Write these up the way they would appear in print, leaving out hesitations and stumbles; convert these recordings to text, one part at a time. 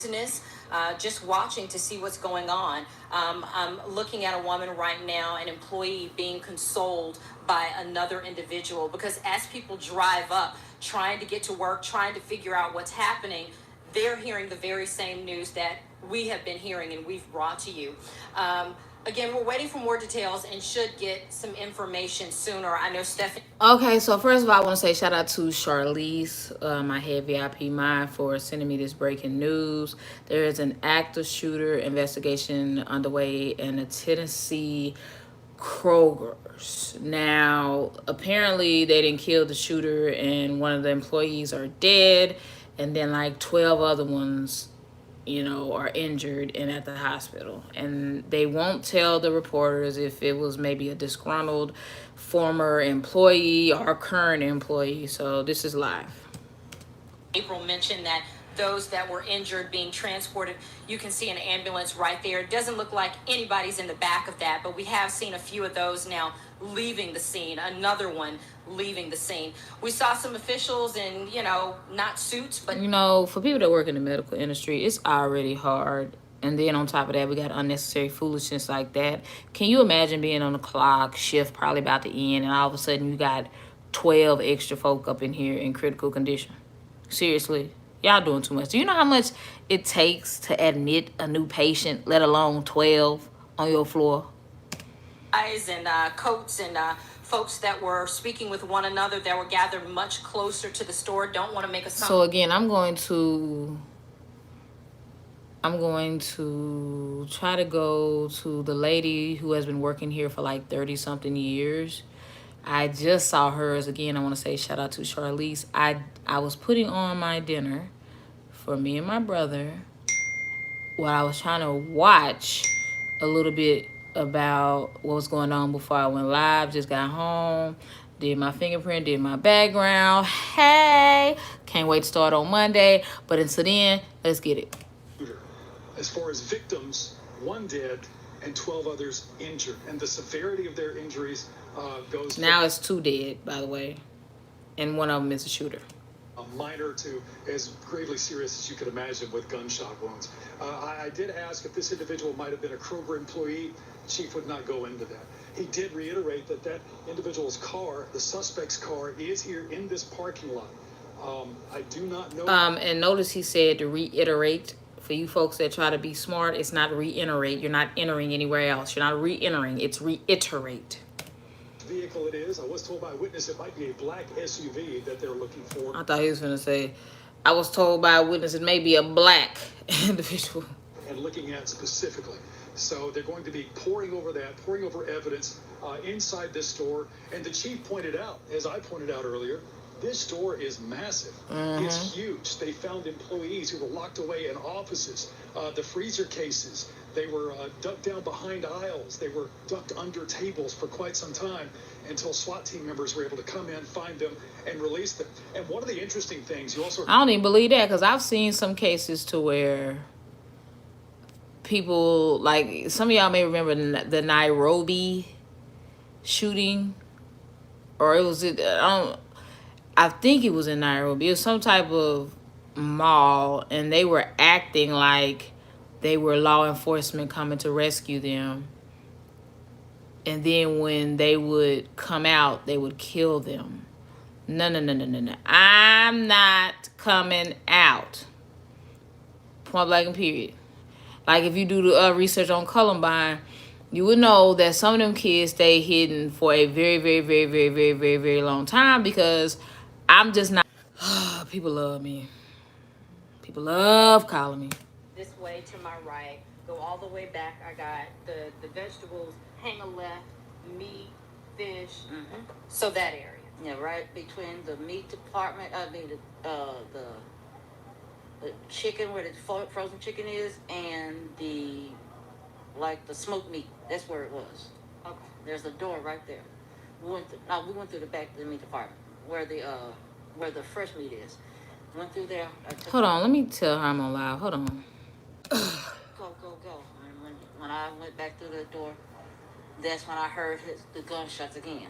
business, just watching to see what's going on. I'm looking at a woman right now, an employee being consoled by another individual, because as people drive up trying to get to work, trying to figure out what's happening, they're hearing the very same news that we have been hearing and we've brought to you. Again, we're waiting for more details and should get some information sooner. I know Stephanie. Okay, so first of all, I want to say shout out to Charlize, my head VIP mind, for sending me this breaking news. There is an active shooter investigation underway in a Tennessee Kroger's. Now, apparently they didn't kill the shooter and one of the employees are dead, and then like 12 other ones, are injured and at the hospital. And they won't tell the reporters if it was maybe a disgruntled former employee or current employee. So this is live. April mentioned that those that were injured being transported, you can see an ambulance right there. It doesn't look like anybody's in the back of that, but we have seen a few of those now leaving the scene, another one leaving the scene. We saw some officials in, not suits, but for people that work in the medical industry, it's already hard. And then on top of that, we got unnecessary foolishness like that. Can you imagine being on the clock, shift probably about to end, and all of a sudden you got 12 extra folk up in here in critical condition? Seriously, y'all doing too much. Do you know how much it takes to admit a new patient, let alone 12 on your floor? And coats and folks that were speaking with one another that were gathered much closer to the store. Don't want to make a sound. So again, I'm going to try to go to the lady who has been working here for like 30 something years. I just saw hers again. I want to say shout out to Charlize. I was putting on my dinner for me and my brother while I was trying to watch a little bit about what was going on before I went live. Just got home, did my fingerprint, did my background. Hey, can't wait to start on Monday. But until then, let's get it. As far as victims, 1 dead and 12 others injured. And the severity of their injuries goes... Now it's 2 dead, by the way. And one of them is a shooter. Minor to as gravely serious as you could imagine with gunshot wounds. I did ask if this individual might have been a Kroger employee. Chief would not go into that. He did reiterate that individual's car, the suspect's car, is here in this parking lot. I do not know... And notice he said to reiterate. For you folks that try to be smart, it's not reiterate. You're not entering anywhere else. You're not re-entering. It's reiterate. Vehicle it is. I was told by a witness it might be a black SUV that they're looking for. I thought he was going to say, I was told by a witness it may be a black individual. And looking at specifically. So they're going to be pouring over evidence inside this store. And the chief pointed out, as I pointed out earlier, this store is massive. It's huge. They found employees who were locked away in offices. The freezer cases, they were ducked down behind aisles. They were ducked under tables for quite some time until SWAT team members were able to come in, find them, and release them. And one of the interesting things, you also... I don't even believe that, because I've seen some cases to where people, like, some of y'all may remember the Nairobi shooting, or it was... I think it was in Nairobi. It was some type of mall, and they were acting like they were law enforcement coming to rescue them. And then when they would come out, they would kill them. No. I'm not coming out. Point blank and period. Like if you do the research on Columbine, you would know that some of them kids stay hidden for a very, very, very, very, very, very, very long time, because I'm just not... People love me. People love calling me. This way to my right, go all the way back. I got the vegetables, hang a left, meat, fish. So that area. Yeah, right between the meat department, the chicken, where the frozen chicken is, and the smoked meat. That's where it was. Okay. There's a door right there. We went through the back of the meat department, where the fresh meat is. Went through there. Hold on, let me tell her I'm on live. Hold on. Go. And when I went back through the door, that's when I heard the gunshots again.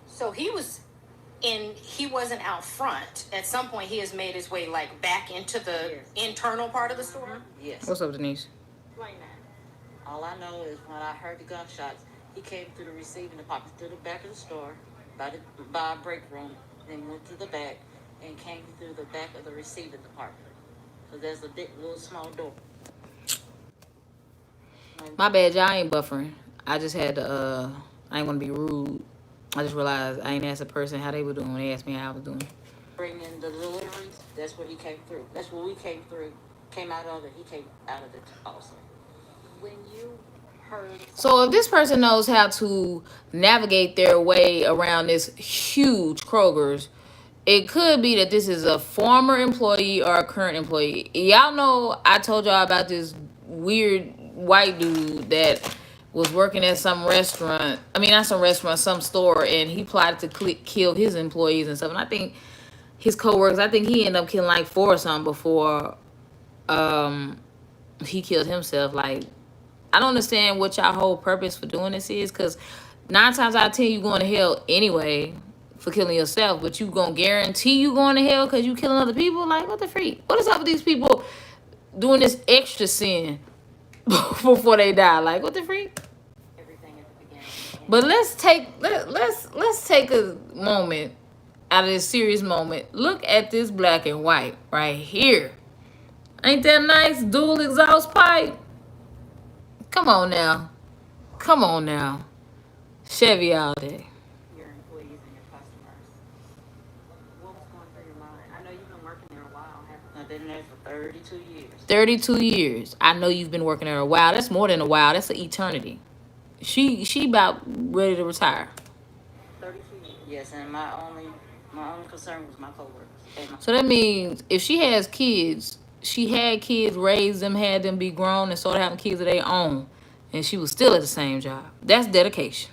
So he was and he wasn't out front. At some point, he has made his way like back into the internal part of the store. Yes. What's up, Denise? Explain that. All I know is when I heard the gunshots, he came through the receiving department, through the back of the store, by a break room, then went to the back and came through the back of the receiving department. So there's a big little small door. My bad, y'all. I ain't buffering. I just had to, I ain't want to be rude. I just realized I ain't asked a person how they were doing when they asked me how I was doing. Bring in the deliveries, that's where he came through. That's where we came through. Came out of it, he came out of it also. When you heard... So if this person knows how to navigate their way around this huge Kroger's, it could be that this is a former employee or a current employee. Y'all know I told y'all about this weird white dude that was working at some restaurant. I mean, not some restaurant, some store, and he plotted to kill his employees and stuff. And I think his coworkers, I think he ended up killing like 4 or something before he killed himself. Like, I don't understand what y'all whole purpose for doing this is, because 9 times out of 10 you going to hell anyway for killing yourself, but you gonna guarantee you going to hell because you killing other people? Like, what the freak? What is up with these people doing this extra sin before they die? Like, what the freak? Everything at the beginning. But let's take a moment out of this serious moment. Look at this black and white right here. Ain't that nice dual exhaust pipe? Come on now. Come on now. Chevy all day. Your employees and your customers. What was going through your mind? I know you've been working there a while, haven't you? I've been there for 32 years. 32 years. I know you've been working there a while. That's more than a while. That's an eternity. She about ready to retire. 32 years. Yes, and my only concern was my coworkers. So that means if she has kids, she had kids, raised them, had them be grown, and started having kids of their own, and she was still at the same job. That's dedication.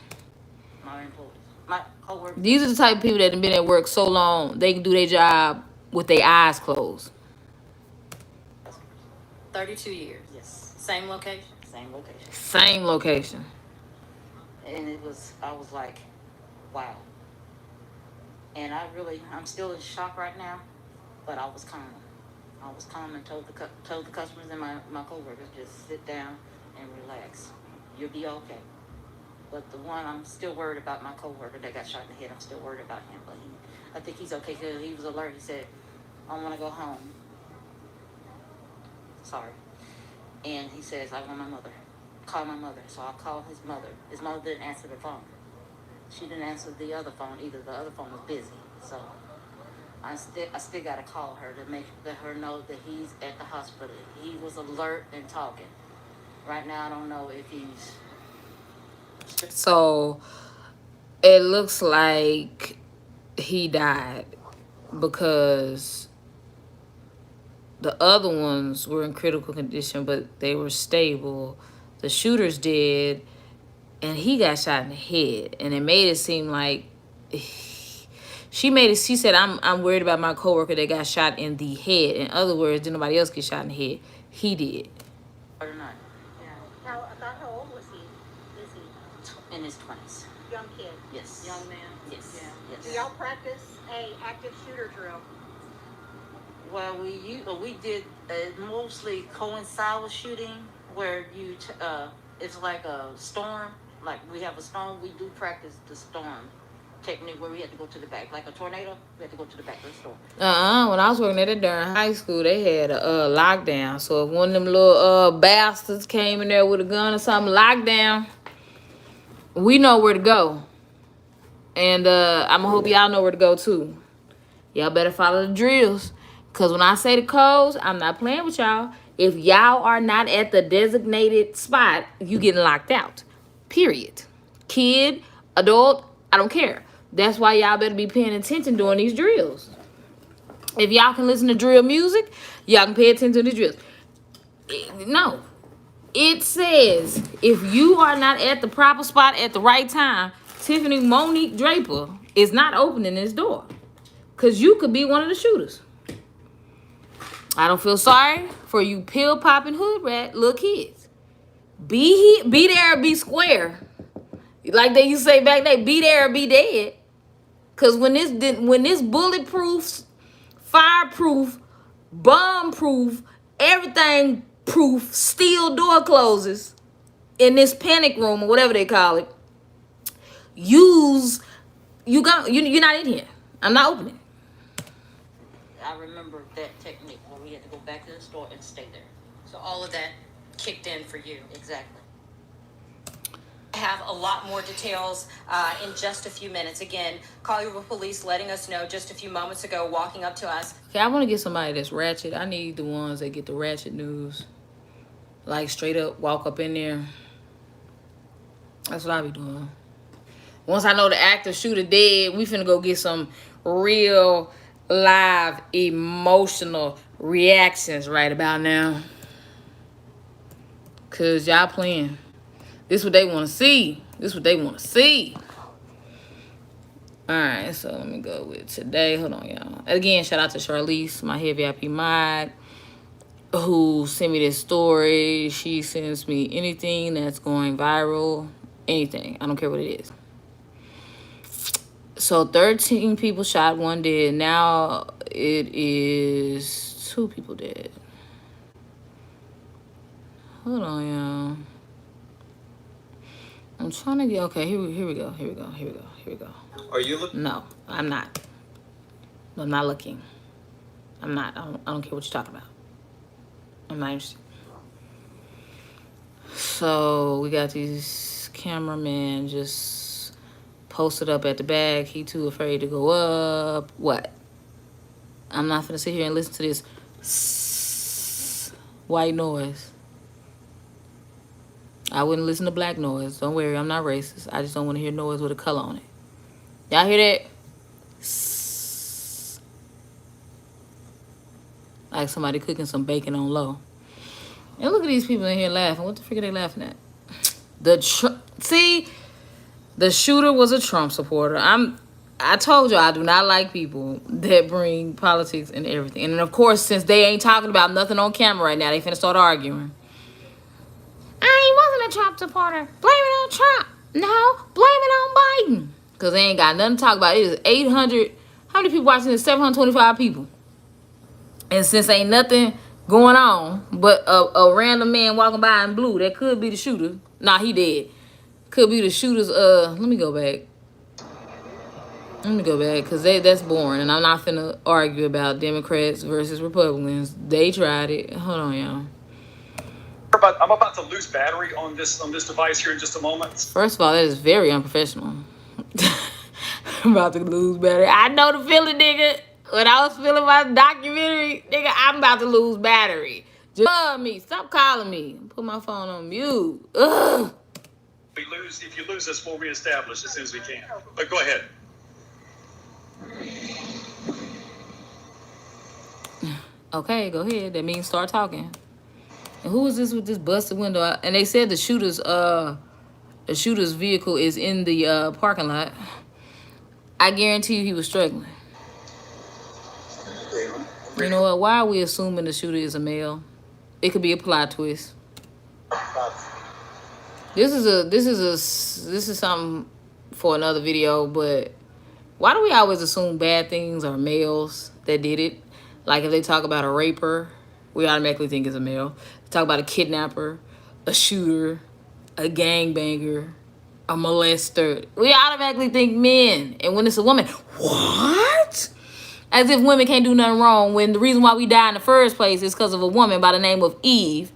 My employees, my coworkers. These are the type of people that have been at work so long they can do their job with their eyes closed. 32 years. Yes. Same location. Same location. Same location. And I was like, wow. And I'm still in shock right now, but I was calm. I was calm and told the customers and my coworkers, just sit down and relax. You'll be okay. But the one, I'm still worried about my coworker that got shot in the head. I'm still worried about him, but I think he's okay because he was alert. He said, I want to go home. Sorry. And he says, I want my mother. Call my mother. So I called his mother. His mother didn't answer the phone. She didn't answer the other phone either. The other phone was busy. So I still got to call her to let her know that he's at the hospital. He was alert and talking. Right now, I don't know if he's... So it looks like he died because the other ones were in critical condition, but they were stable. The shooters did, and he got shot in the head, and it made it seem like she said, I'm worried about my coworker that got shot in the head. In other words, did nobody else get shot in the head? He did. Or not. Yeah. About how old was he? Is he? In his 20s. Young kid. Yes. Young man. Yes. Yeah. Yes. Do y'all practice a active shooter drill? Well, we did mostly coincide shooting, where it's like a storm. Like we have a storm, we do practice the storm technique where we had to go to the back. Like a tornado, we had to go to the back of the storm. When I was working at it during high school, they had a lockdown. So if one of them little bastards came in there with a gun or something, lockdown, we know where to go. And I'm gonna hope y'all know where to go too. Y'all better follow the drills. Because when I say the codes, I'm not playing with y'all. If y'all are not at the designated spot, you getting locked out. Period. Kid, adult, I don't care. That's why y'all better be paying attention during these drills. If y'all can listen to drill music, y'all can pay attention to the drills. No. It says, if you are not at the proper spot at the right time, Tiffany Monique Draper is not opening this door. Because you could be one of the shooters. I don't feel sorry for you pill-popping hood rat little kids. Be there or be square. Like they used to say back then, be there or be dead. Cause when this bulletproof, fireproof, bomb-proof, everything proof steel door closes in this panic room or whatever they call it, you're not in here. I'm not opening. I remember that technique where we had to go back to the store and stay there. So all of that kicked in for you. Exactly. Have a lot more details in just a few minutes. Again, Collierville Police letting us know just a few moments ago, walking up to us. Okay, I want to get somebody that's ratchet. I need the ones that get the ratchet news. Like straight up walk up in there. That's what I be doing. Once I know the active shooter dead, we finna go get some real live emotional reactions right about now. Cause y'all playing. This what they want to see. Alright, so let me go with today. Hold on, y'all. Again, shout out to Charlize, my head VIP mod, who sent me this story. She sends me anything that's going viral. Anything. I don't care what it is. So 13 people shot, 1 dead. Now it is 2 people dead. Hold on, y'all. I'm trying to get, okay, here we go. Are you looking? No, I'm not. I'm not looking. I'm not. I don't care what you're talking about. I'm not interested. So we got these cameramen just posted up at the back. He too afraid to go up. What? I'm not gonna sit here and listen to this white noise. I wouldn't listen to black noise. Don't worry, I'm not racist. I just don't want to hear noise with a color on it. Y'all hear that? Like somebody cooking some bacon on low. And look at these people in here laughing. What the frick are they laughing at? See, the shooter was a Trump supporter. I told you I do not like people that bring politics and everything. And of course, since they ain't talking about nothing on camera right now, they finna start arguing. I wasn't a Trump supporter. Blame it on Trump. No, blame it on Biden. Because they ain't got nothing to talk about. It is 800. How many people watching this? 725 people. And since ain't nothing going on but a random man walking by in blue, that could be the shooter. Nah, he dead. Could be the shooter's, let me go back. Because that's boring. And I'm not finna argue about Democrats versus Republicans. They tried it. Hold on, y'all. I'm about to lose battery on this device here in just a moment. First of all, that is very unprofessional. I'm about to lose battery. I know the feeling, nigga. When I was feeling my documentary, nigga, I'm about to lose battery. Just love me. Stop calling me. Put my phone on mute. Ugh. If you lose this, we'll reestablish as soon as we can. But go ahead. Okay, go ahead. That means start talking. And who is this with this busted window? And they said the shooter's vehicle is in the parking lot. I guarantee you he was struggling. You know what? Why are we assuming the shooter is a male? It could be a plot twist. This is something for another video, but why do we always assume bad things are males that did it? Like if they talk about a raper, we automatically think it's a male. They talk about a kidnapper, a shooter, a gangbanger, a molester. We automatically think men. And when it's a woman, what? As if women can't do nothing wrong when the reason why we die in the first place is because of a woman by the name of Eve.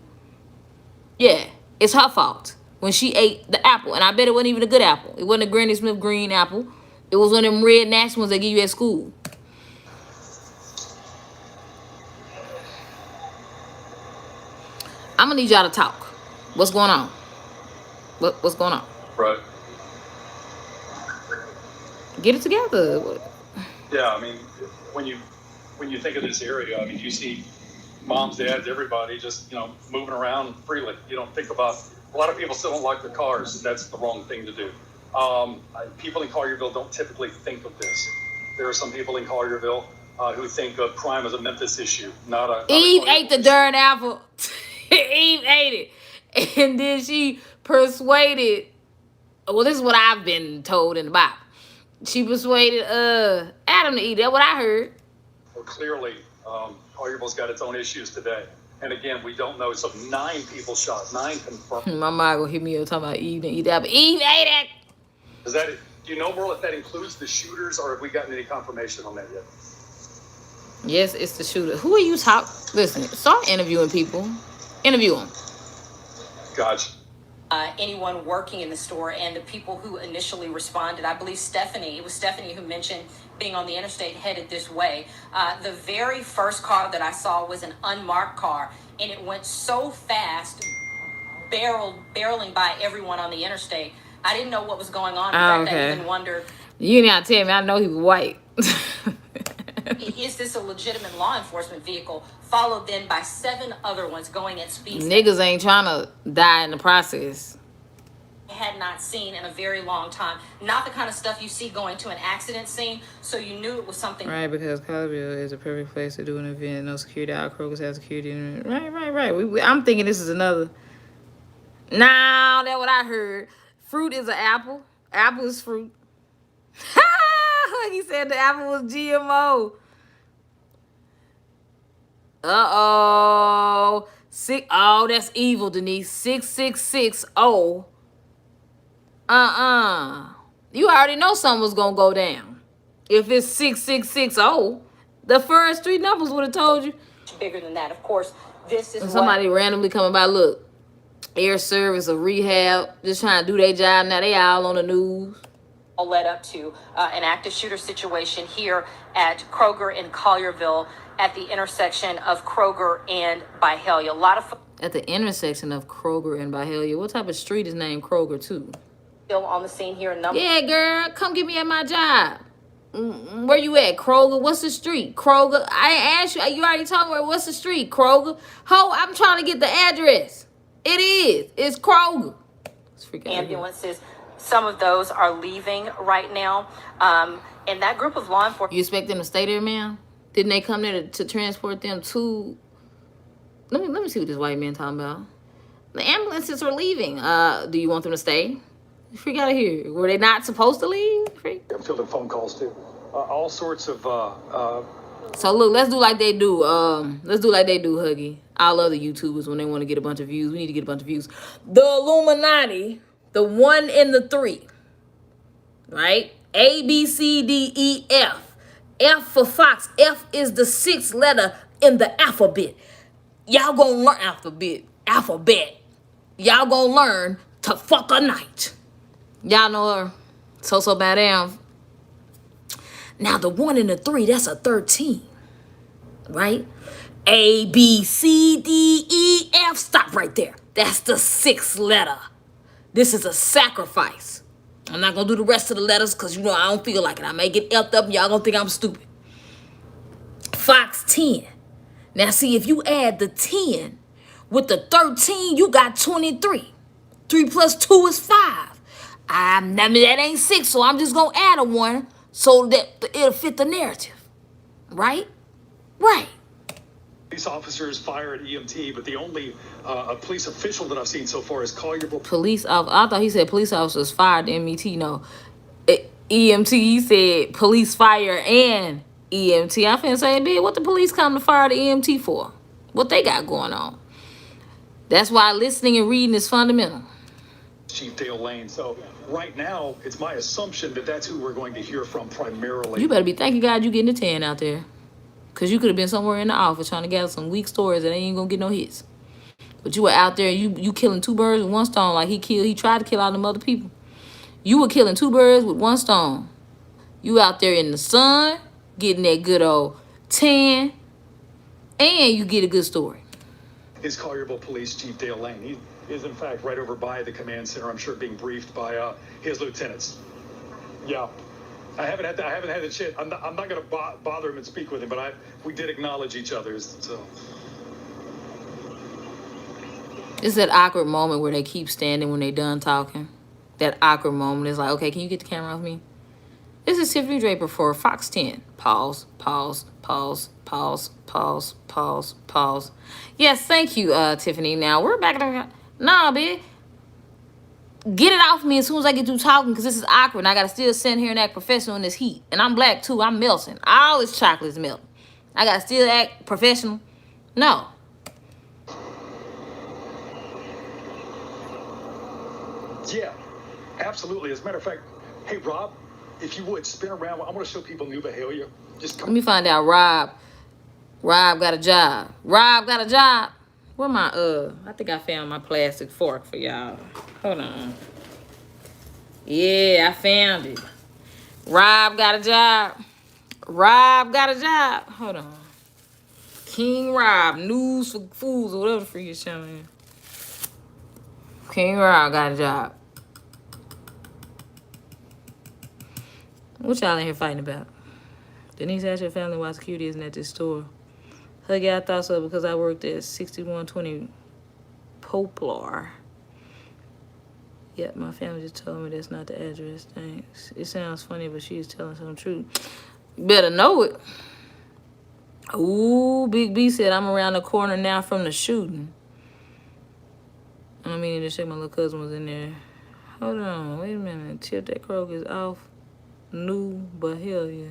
Yeah, it's her fault when she ate the apple. And I bet it wasn't even a good apple. It wasn't a Granny Smith green apple. It was one of them red nasty ones they give you at school. I'm going to need y'all to talk. What's going on? What's going on? Right. Get it together. Yeah, I mean, when you think of this area, I mean, you see moms, dads, everybody just, moving around freely. You don't think about, a lot of people still don't like their cars. That's the wrong thing to do. People in Collierville don't typically think of this. There are some people in Collierville who think of crime as a Memphis issue, not a... Eve ate the darn apple. Eve ate it. And then she persuaded, well, this is what I've been told in the Bible. She persuaded Adam to eat. That's what I heard. Well, clearly, Collierville's got its own issues today. And again, we don't know. So 9 people shot, 9 confirmed. My mom gonna hit me up talking about Eve and eat that. But Eve ate it. Is that? Do you know, Merle, if that includes the shooters, or have we gotten any confirmation on that yet? Yes, it's the shooter. Who are you talking? Listen, start interviewing people. Interview them. Gotcha. Anyone working in the store and the people who initially responded. I believe it was Stephanie who mentioned being on the interstate headed this way. The very first car that I saw was an unmarked car, and it went so fast, barreling by everyone on the interstate. I didn't know what was going on. In fact, I even wondered. You didn't tell me. I know he was white. Is this a legitimate law enforcement vehicle? Followed then by 7 other ones going at speed. Niggas ain't trying to die in the process. Had not seen in a very long time. Not the kind of stuff you see going to an accident scene, so you knew it was something. Right, because Collierville is a perfect place to do an event. No security. Our Kroger's have security. Right. I'm thinking this is another. Nah, that's what I heard. Fruit is an apple. Apple is fruit. He said the apple was GMO. Uh-oh. Oh, that's evil, Denise. 6660. You already know something was gonna go down. If it's 6660, the first 3 numbers would have told you. Bigger than that, of course. This is somebody randomly coming by. Look, air service or rehab, just trying to do their job. Now they all on the news. All led up to an active shooter situation here at Kroger in Collierville at the intersection of Kroger and Byhalia. A lot of at the intersection of Kroger and Byhalia. What type of street is named Kroger too? Still on the scene here. Yeah, girl, come get me at my job. Where you at, Kroger? What's the street? Kroger. I asked you. You already told me what's the street, Kroger. Ho, I'm trying to get the address. It is. It's Kroger. Ambulances. Some of those are leaving right now. And that group of law enforcement. You expect them to stay there, ma'am? Didn't they come there to transport them to? Let me see what this white man talking about. The ambulances are leaving. Do you want them to stay? Freak out of here. Were they not supposed to leave? Freak. I'm fielding phone calls too. All sorts of. So look, let's do like they do. Let's do like they do, Huggy. All other YouTubers when they want to get a bunch of views. We need to get a bunch of views. The Illuminati, the 1 and the 3, right? A, B, C, D, E, F. F for Fox. F is the 6th letter in the alphabet. Y'all gonna learn alphabet. Y'all gonna learn to fuck a night. Y'all know her. So madam. Now the 1 and the 3, that's a 13. Right? A, B, C, D, E, F. Stop right there. That's the 6th letter. This is a sacrifice. I'm not going to do the rest of the letters because, I don't feel like it. I may get effed up and y'all going to think I'm stupid. Fox 10. Now, see, if you add the 10 with the 13, you got 23. 3 plus 2 is 5. I mean, that ain't 6, so I'm just going to add a 1 so that it'll fit the narrative. Right? Right. Police officers fire at EMT, but the only police official that I've seen so far is Collierville. I thought he said police officers fired MET. No. EMT, he said police fire and EMT. I finna say, bitch, what the police come to fire the EMT for? What they got going on? That's why listening and reading is fundamental. Chief Dale Lane. So right now, it's my assumption that that's who we're going to hear from primarily. You better be thanking God you getting the 10 out there. Because you could have been somewhere in the office trying to gather some weak stories that ain't going to get no hits. But you were out there, you killing 2 birds with 1 stone like he tried to kill all them other people. You were killing 2 birds with 1 stone. You out there in the sun, getting that good old tan, and you get a good story. Is Collierville Police Chief Dale Lane. He is, in fact, right over by the command center, I'm sure, being briefed by his lieutenants. Yeah. I haven't had the chance. I'm not going to bother him and speak with him, but we did acknowledge each other. So it's that awkward moment where they keep standing when they done talking. That awkward moment is like, okay, can you get the camera off me? This is Tiffany Draper for Fox 10. Pause. Yes, thank you, Tiffany. Now we're back at the. Nah, bitch. Get it off me as soon as I get through talking, because this is awkward. And I got to still sit here and act professional in this heat. And I'm black, too. I'm melting. All this chocolate's melting. I got to still act professional. No. Yeah, absolutely. As a matter of fact, hey, Rob, if you would, spin around. I want to show people new behavior. Just come. Let me find out Rob got a job. Rob got a job. Where my, I think I found my plastic fork for y'all. Hold on. Yeah, I found it. Rob got a job. Rob got a job. Hold on. King Rob, News for Fools, or whatever the freak is showing. King Rob got a job. What y'all in here fighting about? Denise asked your family why security isn't at this store. Huggy, I thought so because I worked at 6120 Poplar. Yep, my family just told me that's not the address. Thanks. It sounds funny, but she is telling some truth. Better know it. Ooh, Big B said I'm around the corner now from the shooting. I don't mean to say my little cousin was in there. Hold on, wait a minute. Tiff, that Kroger is off. New, but hell yeah.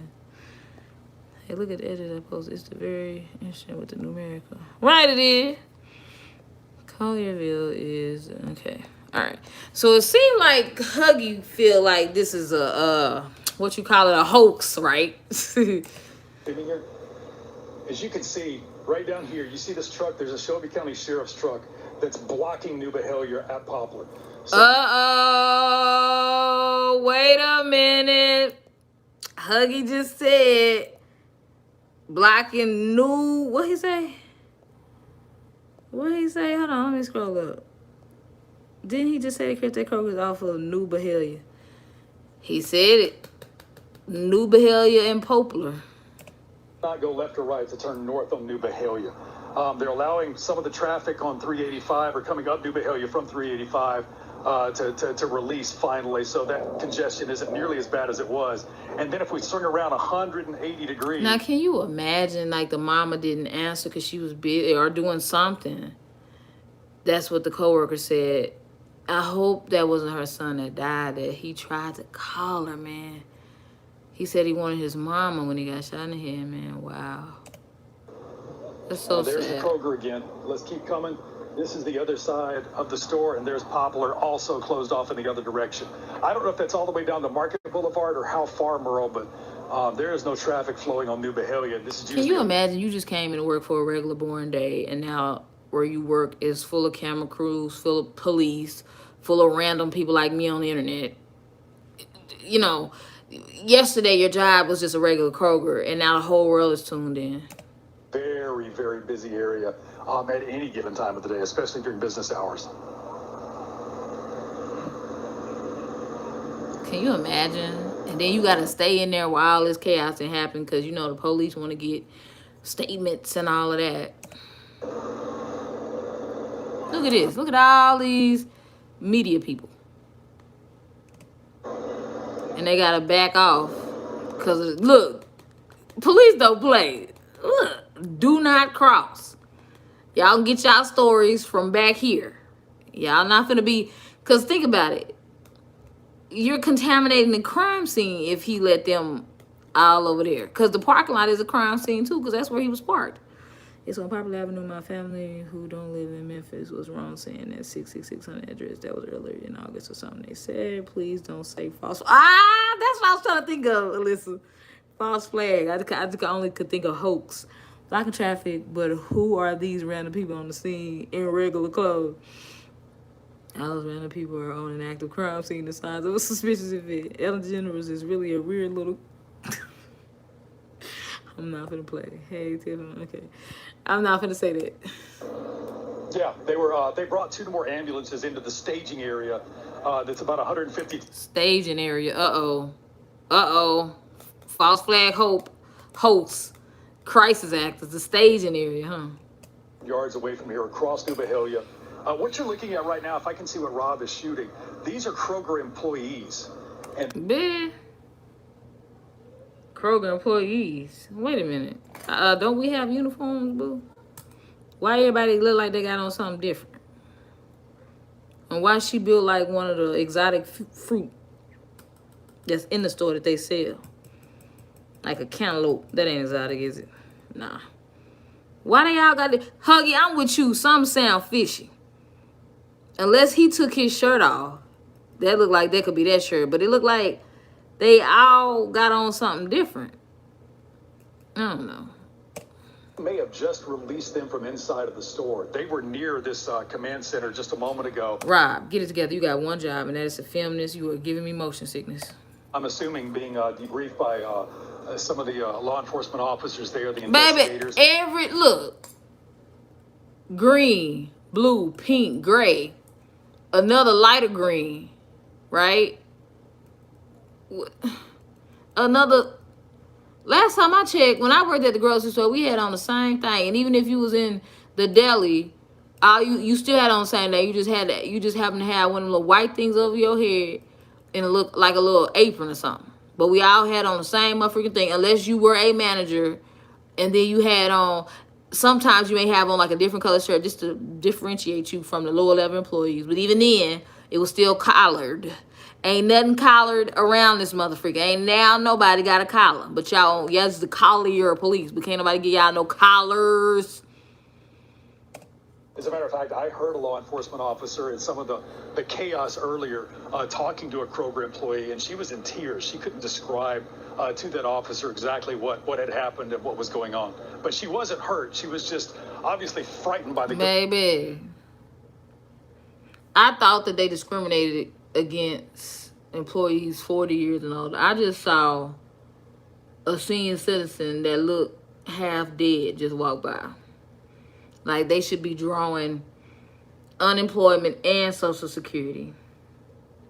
Hey, look at the edges I posted. It's the very interesting with the numerical. Right, it is. Collierville is okay. All right. So it seemed like Huggy feel like this is a what you call it, a hoax, right? As you can see, right down here, you see this truck. There's a Shelby County Sheriff's truck that's blocking New Behavior at Poplar. So Wait a minute. Huggy just said blocking new. What he say? What he say? Hold on, let me scroll up. Didn't he just say that Kroger's off of New Behavior? He said it. New Behavior and Poplar. Not go left or right to turn north on New Behavior. They're allowing some of the traffic on 385 or coming up New Behavior from 385 to release finally, so that congestion isn't nearly as bad as it was. And then if we swing around 180 degrees. Now, can you imagine, like, the mama didn't answer because she was busy or doing something? That's what the coworker said. I hope that wasn't her son that died, that he tried to call her, man. He said he wanted his mama when he got shot in the head, man. Wow. That's so there's sad. the Kroger again. Let's keep coming. This is the other side of the store, and there's Poplar also closed off in the other direction. I don't know if that's all the way down to Market Boulevard or how far, Merle, but there is no traffic flowing on New Behavior. This is. Can you imagine you just came into work for a regular boring day, and now where you work is full of camera crews, full of police, full of random people like me on the internet? You know, yesterday your job was just a regular Kroger, and now the whole world is tuned in. Very, very busy area at any given time of the day, especially during business hours. Can you imagine? And then you got to stay in there while all this chaos can happen because, you know, the police want to get statements and all of that. Look at this. Look at all these media people. And they got to back off because, look, police don't play. Look, do not cross. Y'all get y'all stories from back here. Y'all not finna be, because think about it. You're contaminating the crime scene if he let them all over there. Because the parking lot is a crime scene too, because that's where he was parked. It's on Popular Avenue. My family who don't live in Memphis was wrong saying that 66600 address. That was earlier in August or something. They said, please don't say false. That's what I was trying to think of, Alyssa. False flag. I only could think of hoax. Blocking traffic, but who are these random people on the scene in regular clothes? All those random people are on an active crime scene. The signs of a suspicious event. Ellen DeGeneres is really a weird little. I'm not gonna play. Hey, Tiffany. Okay, I'm not gonna say that. Yeah, they brought 2 more ambulances into the staging area. That's about 150. Staging area. False flag hoax. Crisis act is the staging area, huh? Yards away from here, across New Behavior. What you're looking at right now, if I can see what Rob is shooting, these are Kroger employees. And Kroger employees. Wait a minute. Don't we have uniforms, boo? Why everybody look like they got on something different? And why she built like one of the exotic fruit that's in the store that they sell. Like a cantaloupe. That ain't exotic, is it? Nah. Why they all got it? Huggy, I'm with you. Some sound fishy. Unless he took his shirt off. That looked like that could be that shirt. But it looked like they all got on something different. I don't know. May have just released them from inside of the store. They were near this command center just a moment ago. Rob, get it together. You got one job, and that is to film this. You are giving me motion sickness. I'm assuming being debriefed by some of the law enforcement officers there, the investigators. Baby, look. Green, blue, pink, gray. Another lighter green, right? Another... Last time I checked, when I worked at the grocery store, we had on the same thing. And even if you was in the deli, you still had on the same thing. You just happened to have one of the little white things over your head and it looked like a little apron or something. But we all had on the same motherfucking thing, unless you were a manager and then you had on, sometimes you may have on like a different color shirt just to differentiate you from the lower level employees. But even then, it was still collared. Ain't nothing collared around this motherfucker. Ain't now nobody got a collar. But y'all, yes, the collar police. But can't nobody give y'all no collars. As a matter of fact, I heard a law enforcement officer in some of the chaos earlier talking to a Kroger employee, and she was in tears. She couldn't describe to that officer exactly what had happened and what was going on. But she wasn't hurt. She was just obviously frightened by the... Baby, I thought that they discriminated against employees 40 years and older. I just saw a senior citizen that looked half dead just walk by. Like they should be drawing unemployment and Social Security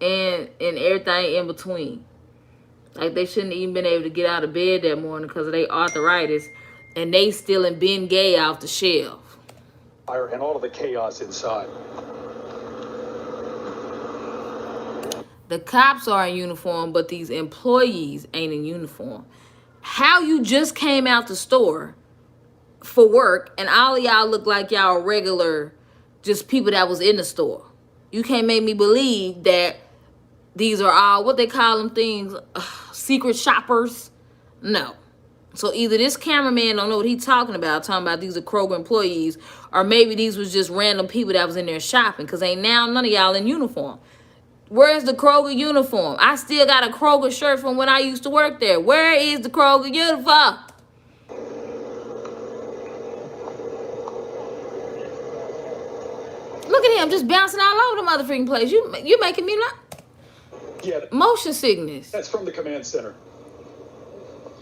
and everything in between. Like they shouldn't even been able to get out of bed that morning because of their arthritis, and they still in Ben Gay off the shelf. And all of the chaos inside. The cops are in uniform, but these employees ain't in uniform. How you just came out the store for work and all of y'all look like y'all regular, just people that was in the store. You can't make me believe that these are all, what they call them things, secret shoppers. No. So either this cameraman don't know what he's talking about these are Kroger employees, or maybe these was just random people that was in there shopping, because ain't now none of y'all in uniform. Where's the Kroger uniform? I still got a Kroger shirt from when I used to work there. Where is the Kroger uniform? Look at him just bouncing all over the motherfucking place. You making me motion sickness. That's from the command center.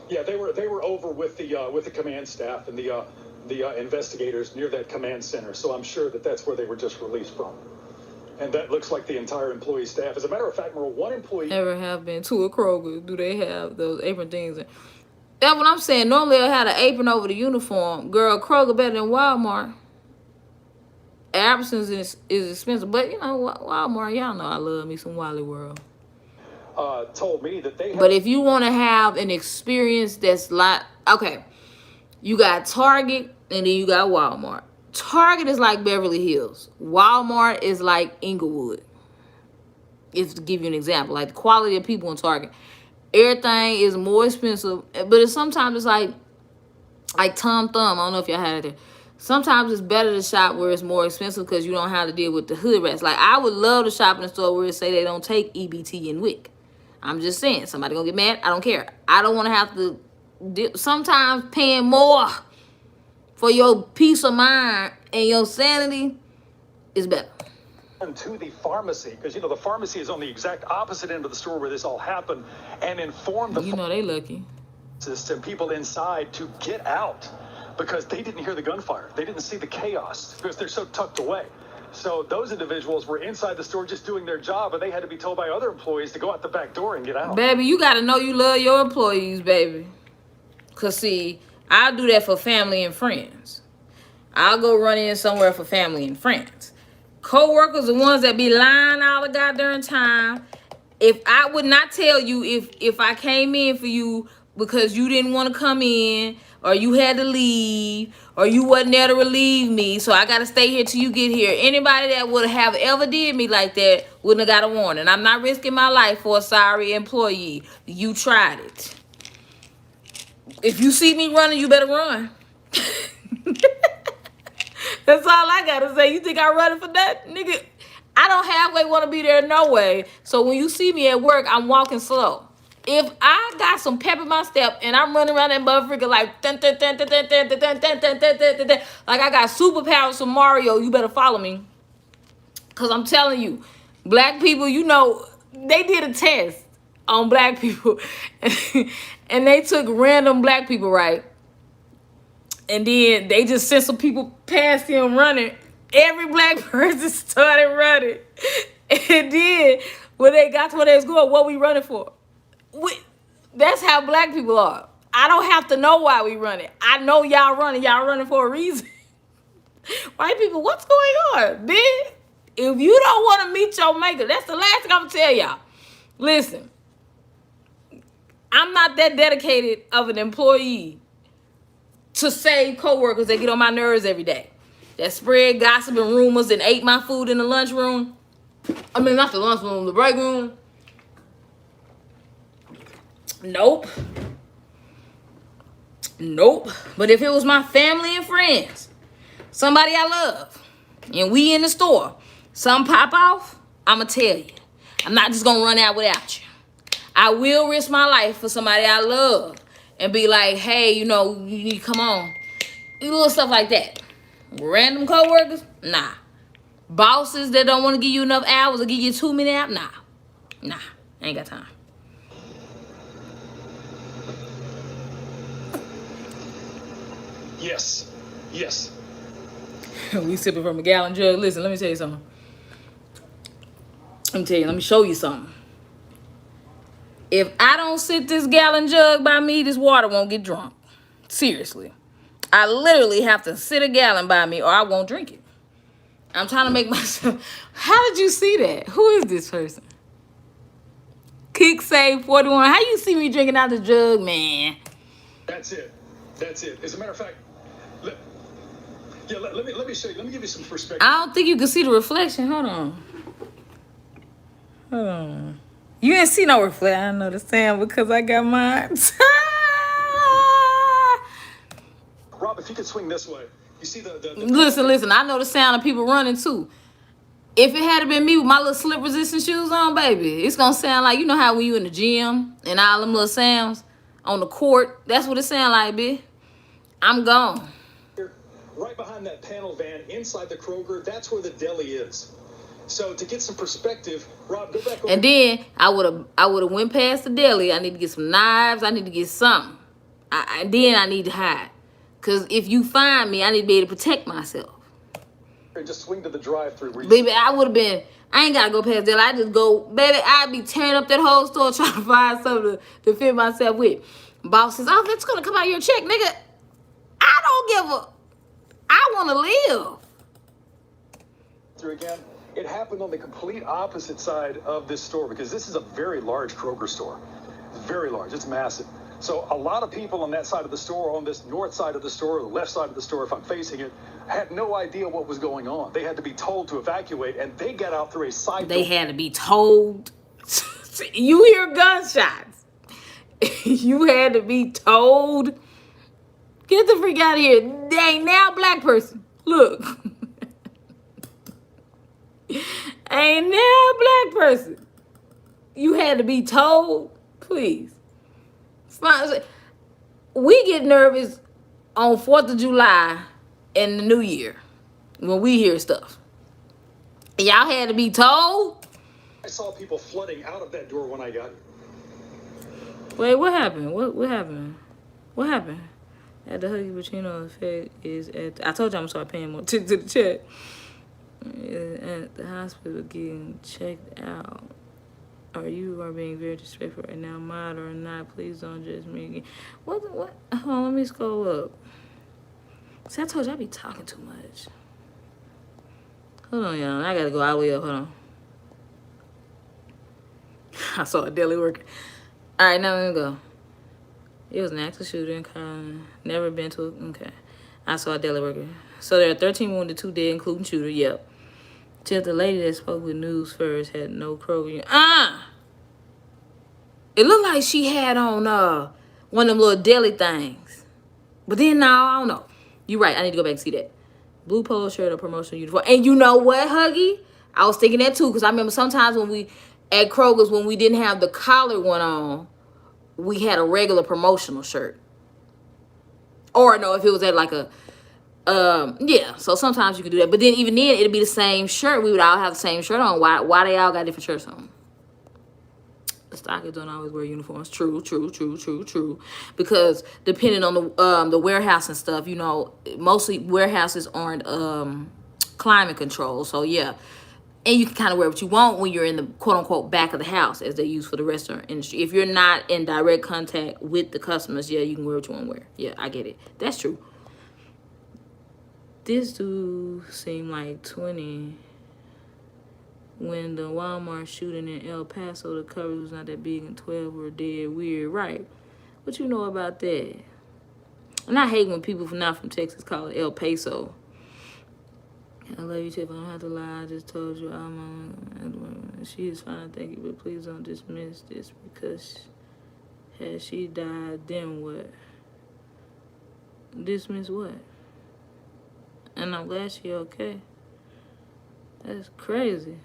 Yeah, they were over with the command staff and the investigators near that command center. So I'm sure that's where they were just released from. And that looks like the entire employee staff. As a matter of fact, one employee... Ever have been to a Kroger, do they have those apron things? That's what I'm saying. Normally they'll have an apron over the uniform. Girl, Kroger better than Walmart. Albertsons is expensive. But, you know, Walmart, y'all know I love me some Wally World. Told me that they... But if you want to have an experience that's like... Okay, you got Target and then you got Walmart. Target is like Beverly Hills. Walmart is like Inglewood. If to give you an example, like the quality of people in Target, everything is more expensive. But sometimes it's like Tom Thumb. I don't know if y'all had it there. Sometimes it's better to shop where it's more expensive because you don't have to deal with the hood rats. Like I would love to shop in a store where it say they don't take EBT and WIC. I'm just saying, somebody gonna get mad. I don't care. I don't want to have to. Sometimes paying more for your peace of mind and your sanity is better. To the pharmacy, because the pharmacy is on the exact opposite end of the store where this all happened, and informed the they lucky and people inside to get out because they didn't hear the gunfire. They didn't see the chaos because they're so tucked away. So those individuals were inside the store just doing their job, and they had to be told by other employees to go out the back door and get out. Baby, you got to know you love your employees, baby. Because, see, I'll do that for family and friends. I'll go run in somewhere for family and friends. Co-workers are the ones that be lying all the goddamn time. If I would not tell you if I came in for you because you didn't want to come in, or you had to leave, or you wasn't there to relieve me, so I gotta stay here till you get here. Anybody that would have ever did me like that wouldn't have got a warning. I'm not risking my life for a sorry employee. You tried it. If you see me running, you better run. That's all I gotta say. You think I'm running for that? Nigga, I don't halfway want to be there no way. So when you see me at work, I'm walking slow. If I got some pep in my step and I'm running around that motherfucker like dun, dun, dun, dun, dun, dun, dun, dun, dun, dun, dun, dun, dun, like I got superpowers from Mario, you better follow me. Cause I'm telling you, black people, you know, they did a test on black people and they took random black people, right? And then they just sent some people past him running. Every black person started running. And then when they got to where they was going, what we running for? That's how black people are. I don't have to know why we running. I know y'all running. Y'all running for a reason. White people, what's going on? Bitch, if you don't want to meet your maker, that's the last thing I'm going to tell y'all. Listen, I'm not that dedicated of an employee to save coworkers that get on my nerves every day, that spread gossip and rumors and ate my food in the lunchroom. I mean, not the lunchroom, the break room. Nope. But if it was my family and friends, somebody I love, and we in the store, something pop off, I'ma tell you. I'm not just gonna run out without you. I will risk my life for somebody I love and be like, hey, you know, you need to come on. Little stuff like that. Random coworkers, nah. Bosses that don't want to give you enough hours or give you 2 minute out, nah. Ain't got time. Yes. We sipping from a gallon jug. Listen, let me tell you something. Let me show you something. If I don't sit this gallon jug by me, this water won't get drunk. Seriously. I literally have to sit a gallon by me or I won't drink it. I'm trying to make myself... How did you see that? Who is this person? Kick Save 41. How you see me drinking out the jug, man? That's it. As a matter of fact, let me show you. Let me give you some perspective. I don't think you can see the reflection. Hold on. You didn't see no reflection. I know the sound because I got mine. Rob, if you could swing this way. You see the Listen. I know the sound of people running too. If it had been me with my little slip resistant shoes on, baby, it's gonna sound like, you know how when you in the gym and all them little sounds on the court, that's what it sound like, bitch. I'm gone. Right behind that panel van inside the Kroger, that's where the deli is. So to get some perspective, Rob, go back over. And then I would have went past the deli. I need to get some knives. I need to get something. Then I need to hide. Because if you find me, I need to be able to protect myself. Just swing to the drive-thru. Baby, I would have been... I ain't got to go past deli. I just go... Baby, I'd be tearing up that whole store trying to find something to fit myself with. Boss says, oh, that's going to come out of your check, nigga. I don't give a... I want to live. Through again. It happened on the complete opposite side of this store because this is a very large Kroger store. It's very large. It's massive. So a lot of people on that side of the store, on this north side of the store, or the left side of the store, if I'm facing it, had no idea what was going on. They had to be told to evacuate, and they got out through a side door. They had to be told. You hear gunshots. You had to be told. Get the freak out of here. Dang, now black person. Look. Ain't now black person. You had to be told. Please. We get nervous on 4th of July and the New Year when we hear stuff. Y'all had to be told. I saw people flooding out of that door when I got here. Wait, what happened? What happened? What happened? At the Huggy Pacino effect is at... I told you I'm gonna start paying more to the check. At the hospital getting checked out. You are being very disrespectful right now. Mod or not, please don't judge me again. What? Hold on, let me scroll up. See, I told you I be talking too much. Hold on, y'all. I gotta go all the way up. Hold on. I saw a deli worker. All right, now let me go. It was an active shooter. Never been to okay. I saw a deli worker. So there are 13 wounded, 2 dead, including shooter. Yep. Till the lady that spoke with News First had no Kroger. It looked like she had on one of them little deli things. But then now I don't know. You're right. I need to go back and see that. Blue polo shirt or promotional uniform. And you know what, Huggy? I was thinking that too, because I remember sometimes when we at Kroger's when we didn't have the collared one on, we had a regular promotional shirt. Or no, if it was at like a yeah, so sometimes you could do that. But then even then it'd be the same shirt. We would all have the same shirt on. Why they all got different shirts on? The stockers don't always wear uniforms. True. Because depending on the warehouse and stuff, you know, mostly warehouses aren't climate control. So yeah. And you can kind of wear what you want when you're in the quote-unquote back of the house, as they use for the restaurant industry. If you're not in direct contact with the customers, yeah, you can wear what you want to wear. Yeah, I get it. That's true. This dude seemed like 20 when the Walmart shooting in El Paso, the coverage was not that big and 12 were dead. Weird, right? What you know about that? And I hate when people not from Texas call it El Paso. I love you, Tiff. I don't have to lie. I just told you she is fine, thank you, but please don't dismiss this because had she died, then what? Dismiss what? And I'm glad she okay. That's crazy.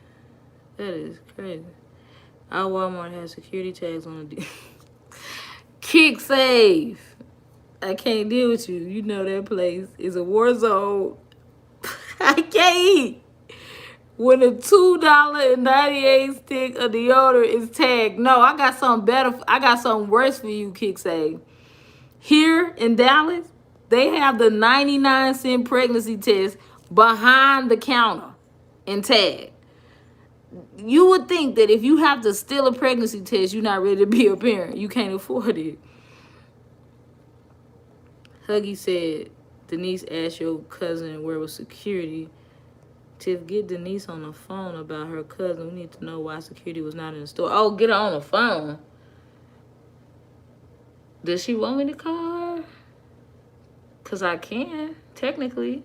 That is crazy. Our Walmart has security tags on the Kick Save. I can't deal with you. You know that place is a war zone. I can't eat. When a $2.98 stick of deodorant is tagged. No, I got something better. I got something worse for you, Kick Save. Here in Dallas, they have the 99-cent pregnancy test behind the counter and tag. You would think that if you have to steal a pregnancy test, you're not ready to be a parent. You can't afford it. Huggy said, Denise asked your cousin where was security. Tiff, get Denise on the phone about her cousin. We need to know why security was not in the store. Oh, get her on the phone. Does she want me to call her? Because I can, technically.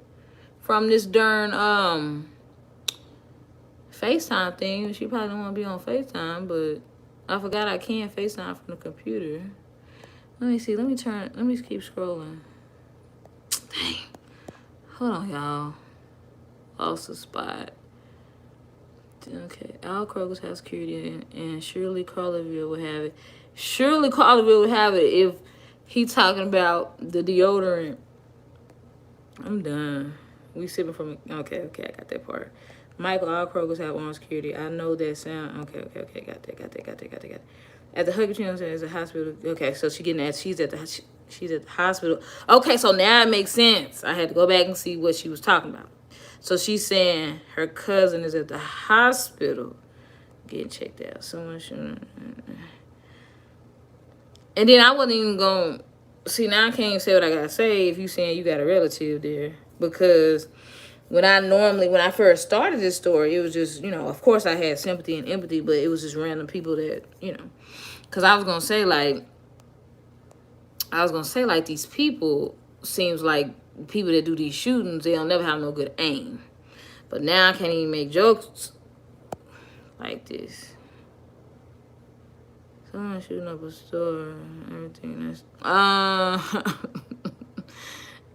From this darn FaceTime thing. She probably don't want to be on FaceTime, but I forgot I can FaceTime from the computer. Let me see. Let me keep scrolling. Dang. Hold on, y'all. Lost the spot. Okay. All Kroger's have security, and surely Carterville would have it. Surely Carterville would have it if he talking about the deodorant. I'm done. We sipping from... Okay, I got that part. Michael, all Kroger's have armed security. I know that sound. Okay. Got that. At the Huggy Channel is a hospital. Okay, so she's at the hospital. Okay, so now it makes sense. I had to go back and see what she was talking about. So she's saying her cousin is at the hospital getting checked out. Someone should... And then I wasn't even going to... See, now I can't even say what I got to say if you saying you got a relative there. Because when I first started this story, it was just, you know, of course I had sympathy and empathy, but it was just random people that, you know. Because I was going to say, like, these people seems like people that do these shootings, they'll never have no good aim. But now I can't even make jokes like this. Someone shooting up a store, everything that's...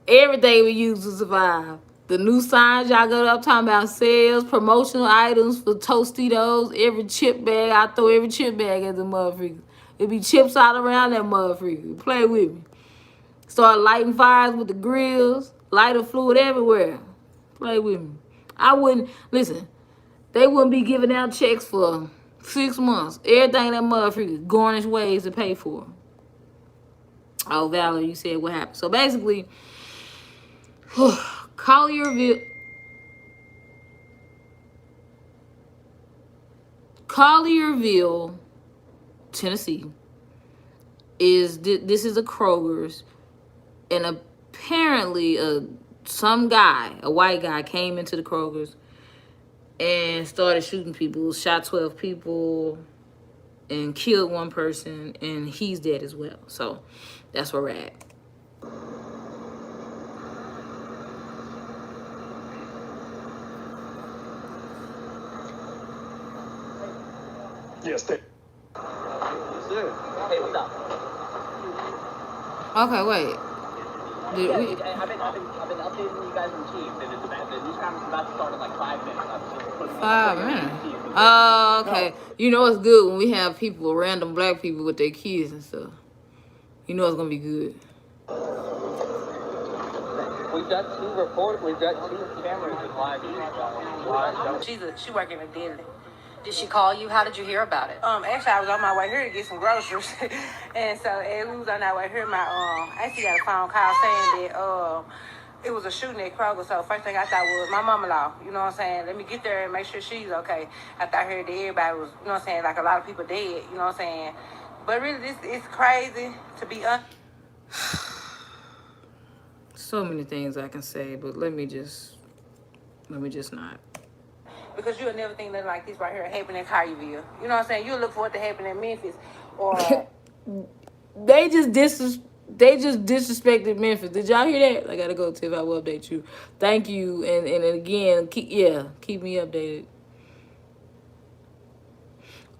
Everything we use to survive. The new signs y'all go up talking about sales, promotional items for Tostitos, every chip bag. I throw every chip bag at the motherfucker. It be chips all around that motherfucker. Play with me. Start lighting fires with the grills, lighter fluid everywhere. Play with me. I wouldn't, listen, they wouldn't be giving out checks for 6 months. Everything that motherfucker garnish ways to pay for. Oh, Valerie, you said what happened. So basically, Collierville, Tennessee, this is a Kroger's, and apparently some guy, a white guy, came into the Kroger's and started shooting people, shot 12 people, and killed one person, and he's dead as well. So that's where we're at. Yes, Sir. Hey, what's up? Okay, wait. Did Yeah, we? I've been updating you guys on Chief, and the news conference is about to start in like 5 minutes. I'm just putting 5 minutes. Oh, okay. You know it's good when we have people, random black people with their kids and stuff. You know it's gonna be good. We've got 2 cameras with live. She working at Denley. Did she call you? How did you hear about it? Actually, I was on my way here to get some groceries, and so as we was on our way here, my I actually got a phone call saying that it was a shooting at Kroger. So first thing I thought was my mama-in-law. You know what I'm saying? Let me get there and make sure she's okay. After I heard that everybody was, you know what I'm saying, like a lot of people dead. You know what I'm saying? But really, this is crazy to be So many things I can say, but let me just not. because you'll never think nothing like this right here happen in Collierville. You know what I'm saying? You'll look for it to happen in Memphis or. They just disrespected Memphis. Did y'all hear that? I gotta go, Tiff. I will update you. Thank you, and again, keep me updated.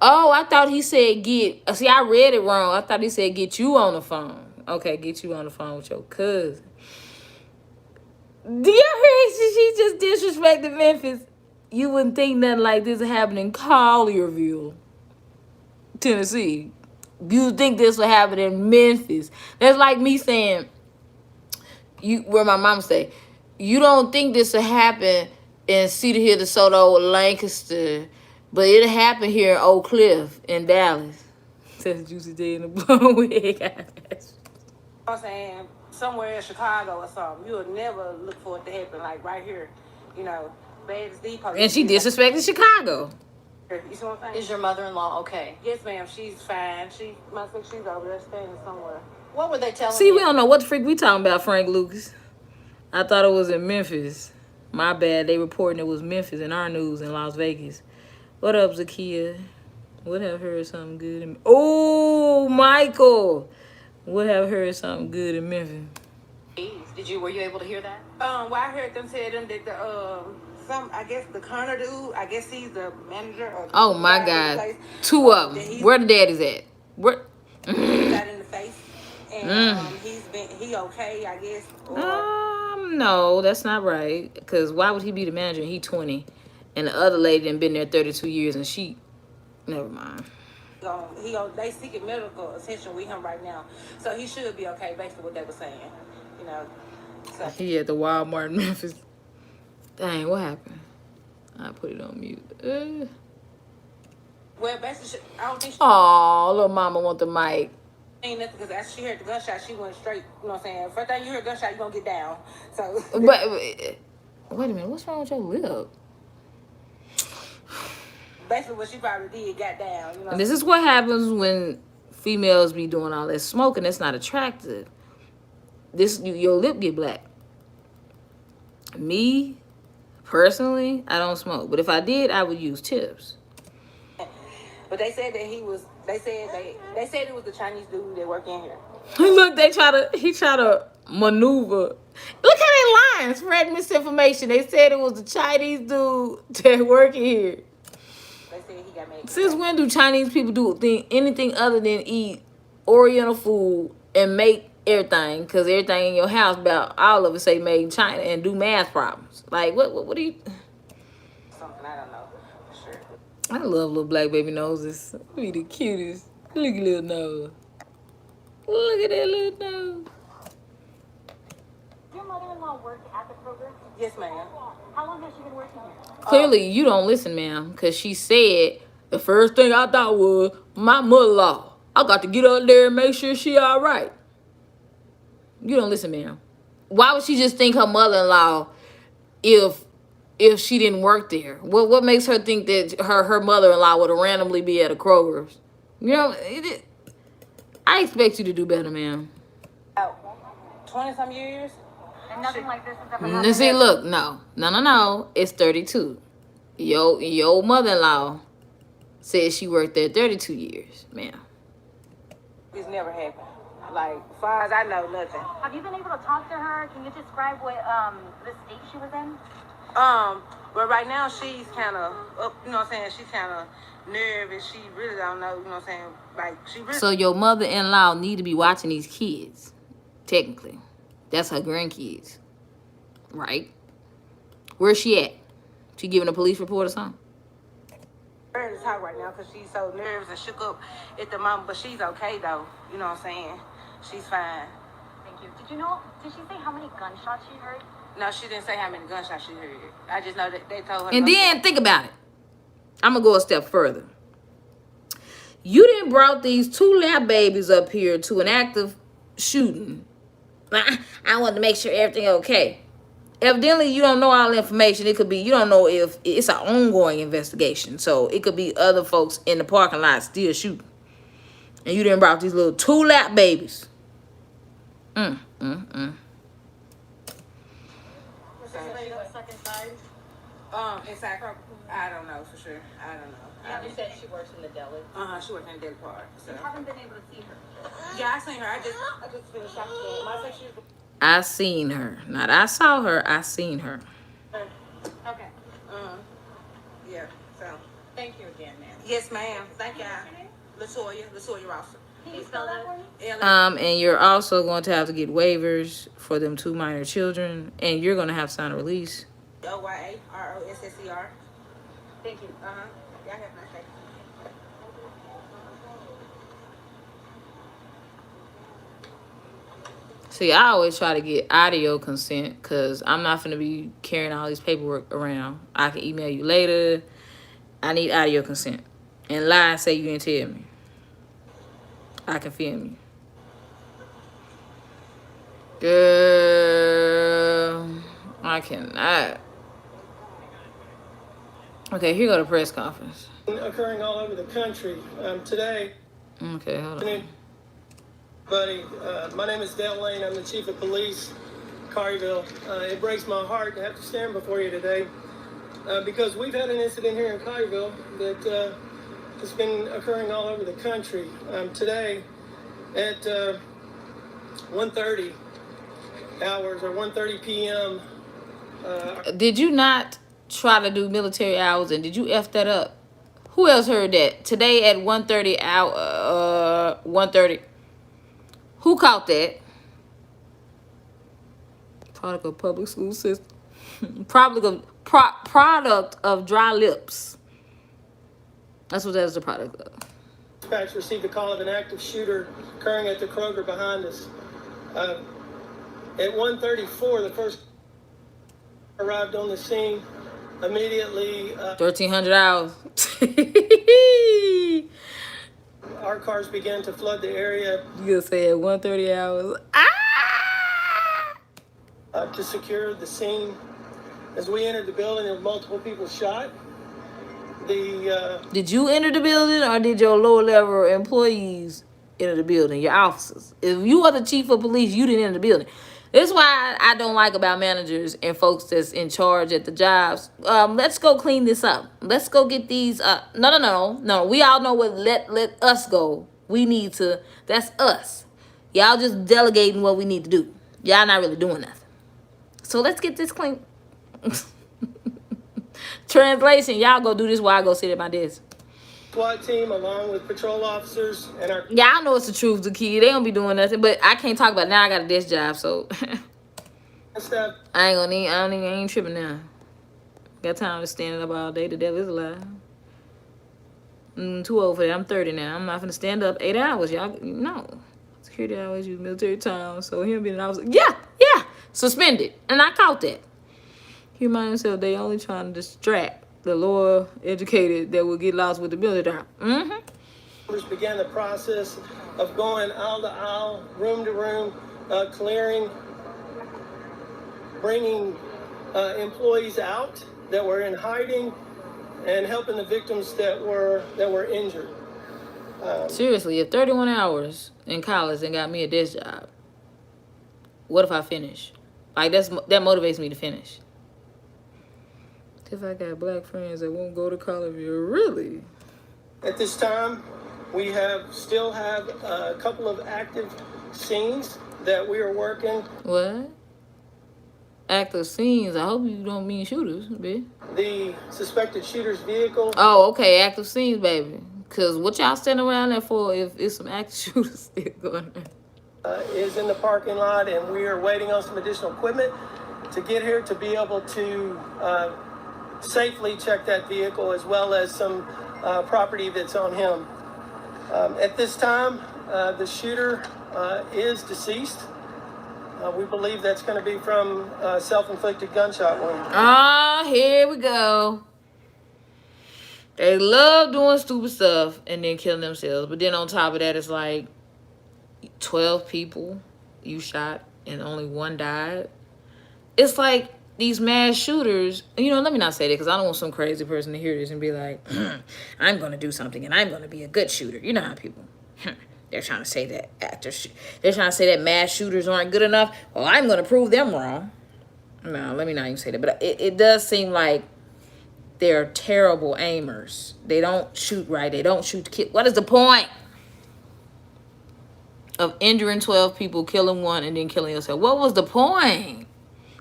Oh, I thought he said get. See, I read it wrong. I thought he said get you on the phone. Okay, get you on the phone with your cousin. Do y'all hear? She just disrespected Memphis. You wouldn't think nothing like this would happen in Collierville, Tennessee. You think this would happen in Memphis? That's like me saying, where my mom say, you don't think this will happen in Cedar Hill, DeSoto, or Lancaster, but it'll happen here in Oak Cliff in Dallas. Says Juicy J in the blue wig. You know what I'm saying? Somewhere in Chicago or something. You would never look for it to happen like right here. You know, bad as these police. And she disrespected Chicago. You see what I'm saying? Is your mother-in-law okay? Yes, ma'am. She's fine. She must think she's over there standing somewhere. What were they telling See, you? we don't know what the freak we talking about, Frank Lucas. I thought it was in Memphis. My bad. They reporting it was Memphis in our news in Las Vegas. What up, Zakia? Would have heard something good in... Oh, Michael! Would have heard something good in Memphis. Were you able to hear that? Well, I heard them tell them that I guess the Connor dude, I guess he's the manager or Oh my God. 2 of them. Where the daddies at? Where? Shot in the face. And he okay, I guess. No, that's not right. Because why would he be the manager and he 20? And the other lady done been there 32 years and she... Never mind. They seeking medical attention with him right now. So he should be okay, basically what they were saying. You know. So. He at the Walmart in Memphis. Dang, what happened? I put it on mute. Well, basically, I don't think she... Oh, little mama want the mic. Ain't nothing, because after she heard the gunshot, she went straight. You know what I'm saying? First time you hear a gunshot, you gonna get down. So. But wait a minute, what's wrong with your lip? Basically, what she probably did, got down. You know. And this is what happens when females be doing all that smoking. That's not attractive. Your lip get black. Me, personally, I don't smoke. But if I did, I would use tips. But they said that they said it was the Chinese dude that worked in here. Look, he tried to maneuver. Look how they lying, spreading misinformation. They said it was the Chinese dude that worked here. They said he got made. Since when do Chinese people do anything other than eat Oriental food and make everything? Because everything in your house, about all of it say made in China, and do math problems. Like, what do you... Something, I don't know for sure. I love little black baby noses. Be the cutest. Look at little nose. Look at that little nose. Your mother-in-law worked at the Kroger? Yes, ma'am. How long has she been working here? Clearly, you don't listen, ma'am, because she said the first thing I thought was my mother-in-law. I got to get up there and make sure she all right. You don't listen, ma'am. Why would she just think her mother-in-law if she didn't work there? What makes her think that her mother-in-law would randomly be at a Kroger's? You know, I expect you to do better, ma'am. About 20-some years. And nothing like this has ever Now, happened. see, look, no. It's 32. Your mother-in-law said she worked there 32 years, ma'am. It's never happened. Like, as far as I know, nothing. Have you been able to talk to her? Can you describe what the state she was in? But right now she's kind of up, you know what I'm saying? She's kind of nervous. She really don't know, you know what I'm saying? Like, she really. So your mother-in-law need to be watching these kids, technically. That's her grandkids, right? Where's she at? She giving a police report or something? Her to talk right now because she's so nervous and shook up at the moment, but she's okay though. You know what I'm saying? She's fine. Thank you. Did she say how many gunshots she heard? No, she didn't say how many gunshots she heard. I just know that they told her. And then think about it. I'm gonna go a step further. You didn't brought these 2 lap babies up here to an active shooting. I want to make sure everything okay. Evidently, you don't know all the information. It could be, you don't know if it's an ongoing investigation. So it could be other folks in the parking lot still shooting. And you didn't brought these little 2 lap babies. Inside Kroger? I don't know for sure. I don't know. You said she works in the deli. She works in the deli part. So. You haven't been able to see her. Yeah, I seen her. I just finished shopping. I think she was. I seen her. Not I saw her. I seen her. Okay. Yeah. So. Thank you again, ma'am. Yes, ma'am. Thank y'all. Latoya Rosser. Can you spell that for me? And you're also going to have to get waivers for them 2 minor children, and you're going to have to sign a release. OYAROSSER. Thank you. Y'all have a nice day. See, I always try to get audio consent because I'm not going to be carrying all this paperwork around. I can email you later. I need audio consent. And lie and say you didn't tell me. I can film you. Girl, I cannot. Okay, here go the press conference. Occurring all over the country. Today, okay, hold on. Buddy, my name is Dale Lane. I'm the chief of police, Collierville. It breaks my heart to have to stand before you today because we've had an incident here in Collierville that has been occurring all over the country. Today, at 1:30 hours or 1:30 p.m. Did you not try to do military hours and did you F that up? Who else heard that? Today at 1:30 1:30. Who caught that? Product of public school system. Product of dry lips. That's what that is the product of. Dispatch received a call of an active shooter occurring at the Kroger behind us. At 1:34, the first arrived on the scene. Immediately, 1,300 hours. Our cars began to flood the area. You gonna say at 1:30 hours? To secure the scene. As we entered the building, there were multiple people shot. Did you enter the building or did your lower level employees enter the building, your officers? If you are the chief of police, you didn't enter the building. This is why I don't like about managers and folks that's in charge at the jobs. Let's go clean this up. Let's go get these. No. We all know what let us go. We need to. That's us. Y'all just delegating what we need to do. Y'all not really doing nothing. So let's get this clean. Translation, y'all go do this while I go sit at my desk. SWAT team along with patrol officers and our... Yeah, I know it's the truth, the kid. They don't be doing nothing, but I can't talk about it now. I got a desk job, so I ain't tripping now. Got time to stand up all day. The devil is alive. I'm too old for that. I'm 30 now. I'm not gonna stand up 8 hours, y'all. No. Security always use military time, so him being an officer, yeah, suspended. And I caught that. He reminded himself they only trying to distract the lower educated that will get lost with the military. Began the process of going aisle to aisle, room to room, clearing, bringing employees out that were in hiding, and helping the victims that were injured. Seriously, if 31 hours in college and got me a desk job, what if I finish? Like that motivates me to finish. If I got black friends that won't go to college, really? At this time, we still have a couple of active scenes that we are working. What? Active scenes? I hope you don't mean shooters, bitch. The suspected shooter's vehicle. Oh, okay, active scenes, baby. Cause what y'all standing around there for if it's some active shooters still going on? Is in the parking lot, and we are waiting on some additional equipment to get here to be able to safely check that vehicle, as well as some property that's on him. At this time, the shooter is deceased. We believe that's going to be from self-inflicted gunshot wound. Ah, here we go. They love doing stupid stuff and then killing themselves. But then on top of that, it's like 12 people you shot and only one died. It's like these mass shooters, you know, let me not say that because I don't want some crazy person to hear this and be like, I'm going to do something and I'm going to be a good shooter. You know how people, they're trying to say that they're trying to say that mass shooters aren't good enough. Well, I'm going to prove them wrong. No, let me not even say that. But it does seem like they're terrible aimers. They don't shoot right. They don't shoot to kill. What is the point of injuring 12 people, killing one, and then killing yourself? What was the point?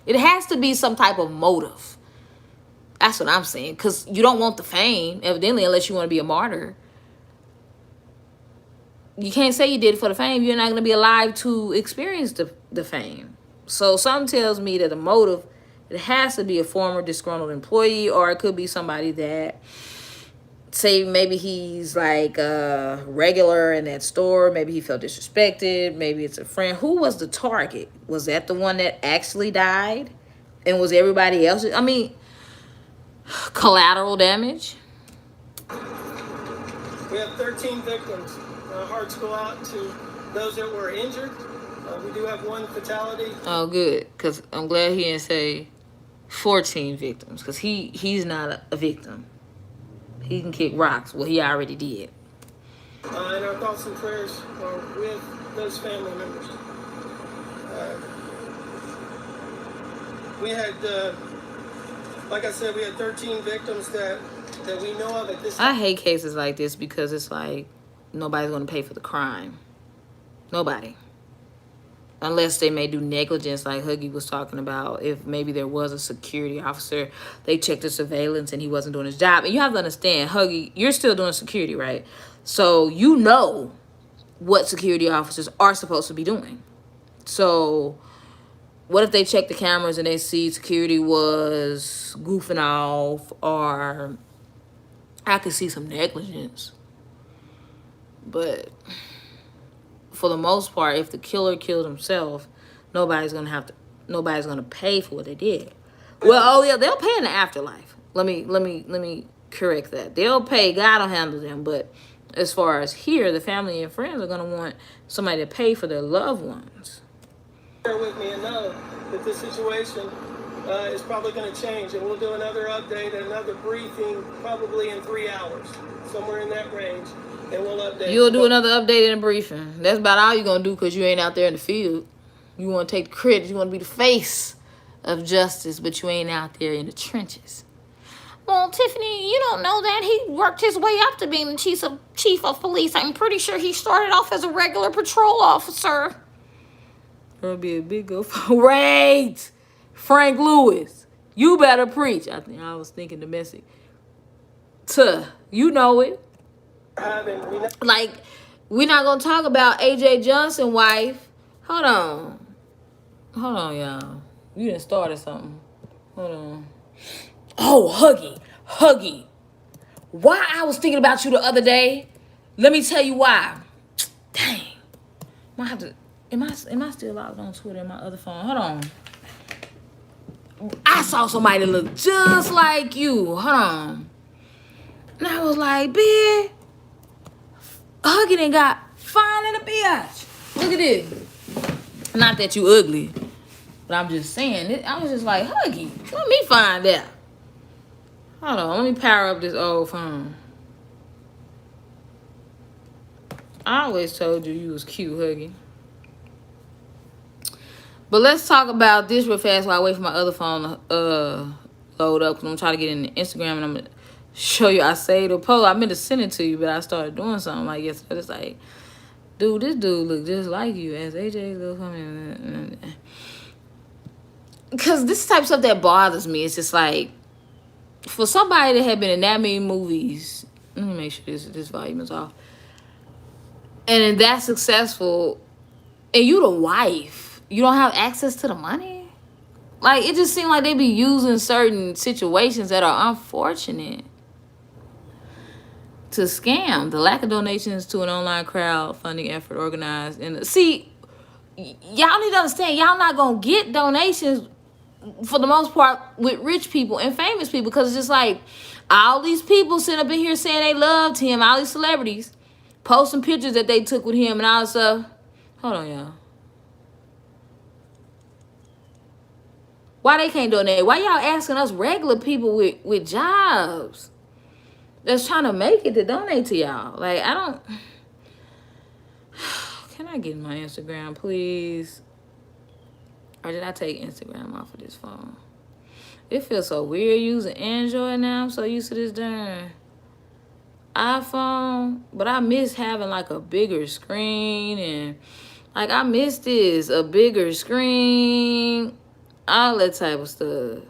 It has to be some type of motive. That's what I'm saying. Because you don't want the fame, evidently, unless you want to be a martyr. You can't say you did it for the fame. You're not going to be alive to experience the fame. So something tells me that the motive, it has to be a former disgruntled employee, or it could be somebody that, say, maybe he's like a regular in that store. Maybe he felt disrespected. Maybe it's a friend. Who was the target? Was that the one that actually died? And was everybody else? I mean, collateral damage. We have 13 victims. Hearts go out to those that were injured. We do have one fatality. Oh, good. Because I'm glad he didn't say 14 victims. Because he's not a victim. He can kick rocks. Well, he already did. And our thoughts and prayers are with those family members. We had, like I said, we had 13 victims that we know of at this time. I hate cases like this because it's like nobody's going to pay for the crime. Nobody. Unless they may do negligence like Huggy was talking about. If maybe there was a security officer, they checked the surveillance and he wasn't doing his job. And you have to understand, Huggy, you're still doing security, right? So you know what security officers are supposed to be doing. So what if they check the cameras and they see security was goofing off, or I could see some negligence. But for the most part, if the killer killed himself, nobody's gonna pay for what they did. Well, oh yeah, they'll pay in the afterlife. Let me correct that. They'll pay. God will handle them. But as far as here, the family and friends are gonna want somebody to pay for their loved ones. Bear with me and know that this situation is probably going to change, and we'll do another update and another briefing probably in 3 hours, somewhere in that range. And we'll update. You'll do another update and a briefing. That's about all you're going to do because you ain't out there in the field. You want to take the credit. You want to be the face of justice, but you ain't out there in the trenches. Well, Tiffany, you don't know that. He worked his way up to being the chief of police. I'm pretty sure he started off as a regular patrol officer. There'll be a big go for Wait! Frank Lewis, you better preach. I was thinking domestic. You know it. Like, we're not going to talk about A.J. Johnson's wife. Hold on, y'all. You done started something. Hold on. Oh, Huggy. Why I was thinking about you the other day? Let me tell you why. Dang. I have to... Am I still logged on Twitter in my other phone? Hold on. I saw somebody that looked just like you. Hold on. And I was like, bitch, Huggy done got fine in a bitch. Look at this. Not that you ugly, but I'm just saying. I was just like, Huggy, let me find out. Hold on, let me power up this old phone. I always told you was cute, Huggy. But let's talk about this real fast while I wait for my other phone to load up. Because I'm trying to get in Instagram and I'm going to show you. I saved the post. I meant to send it to you, but I started doing something like yesterday. It's like, dude, this dude look just like you. As AJ look coming, because this type of stuff that bothers me. It's just like, for somebody that had been in that many movies. Let me make sure this volume is off. And that successful, and you the wife, you don't have access to the money. Like, it just seems like they be using certain situations that are unfortunate to scam. The lack of donations to an online crowdfunding effort organized in see, y'all need to understand, y'all not gonna get donations for the most part with rich people and famous people, because it's just like all these people sitting up in here saying they loved him, all these celebrities posting pictures that they took with him and all this stuff. Hold on, y'all. Why they can't donate? Why y'all asking us regular people with jobs that's trying to make it to donate to y'all? Like, I don't... Can I get my Instagram, please? Or did I take Instagram off of this phone? It feels so weird using Android now. I'm so used to this darn iPhone. But I miss having, like, a bigger screen. And, like, I miss this. A bigger screen. All that type of stuff.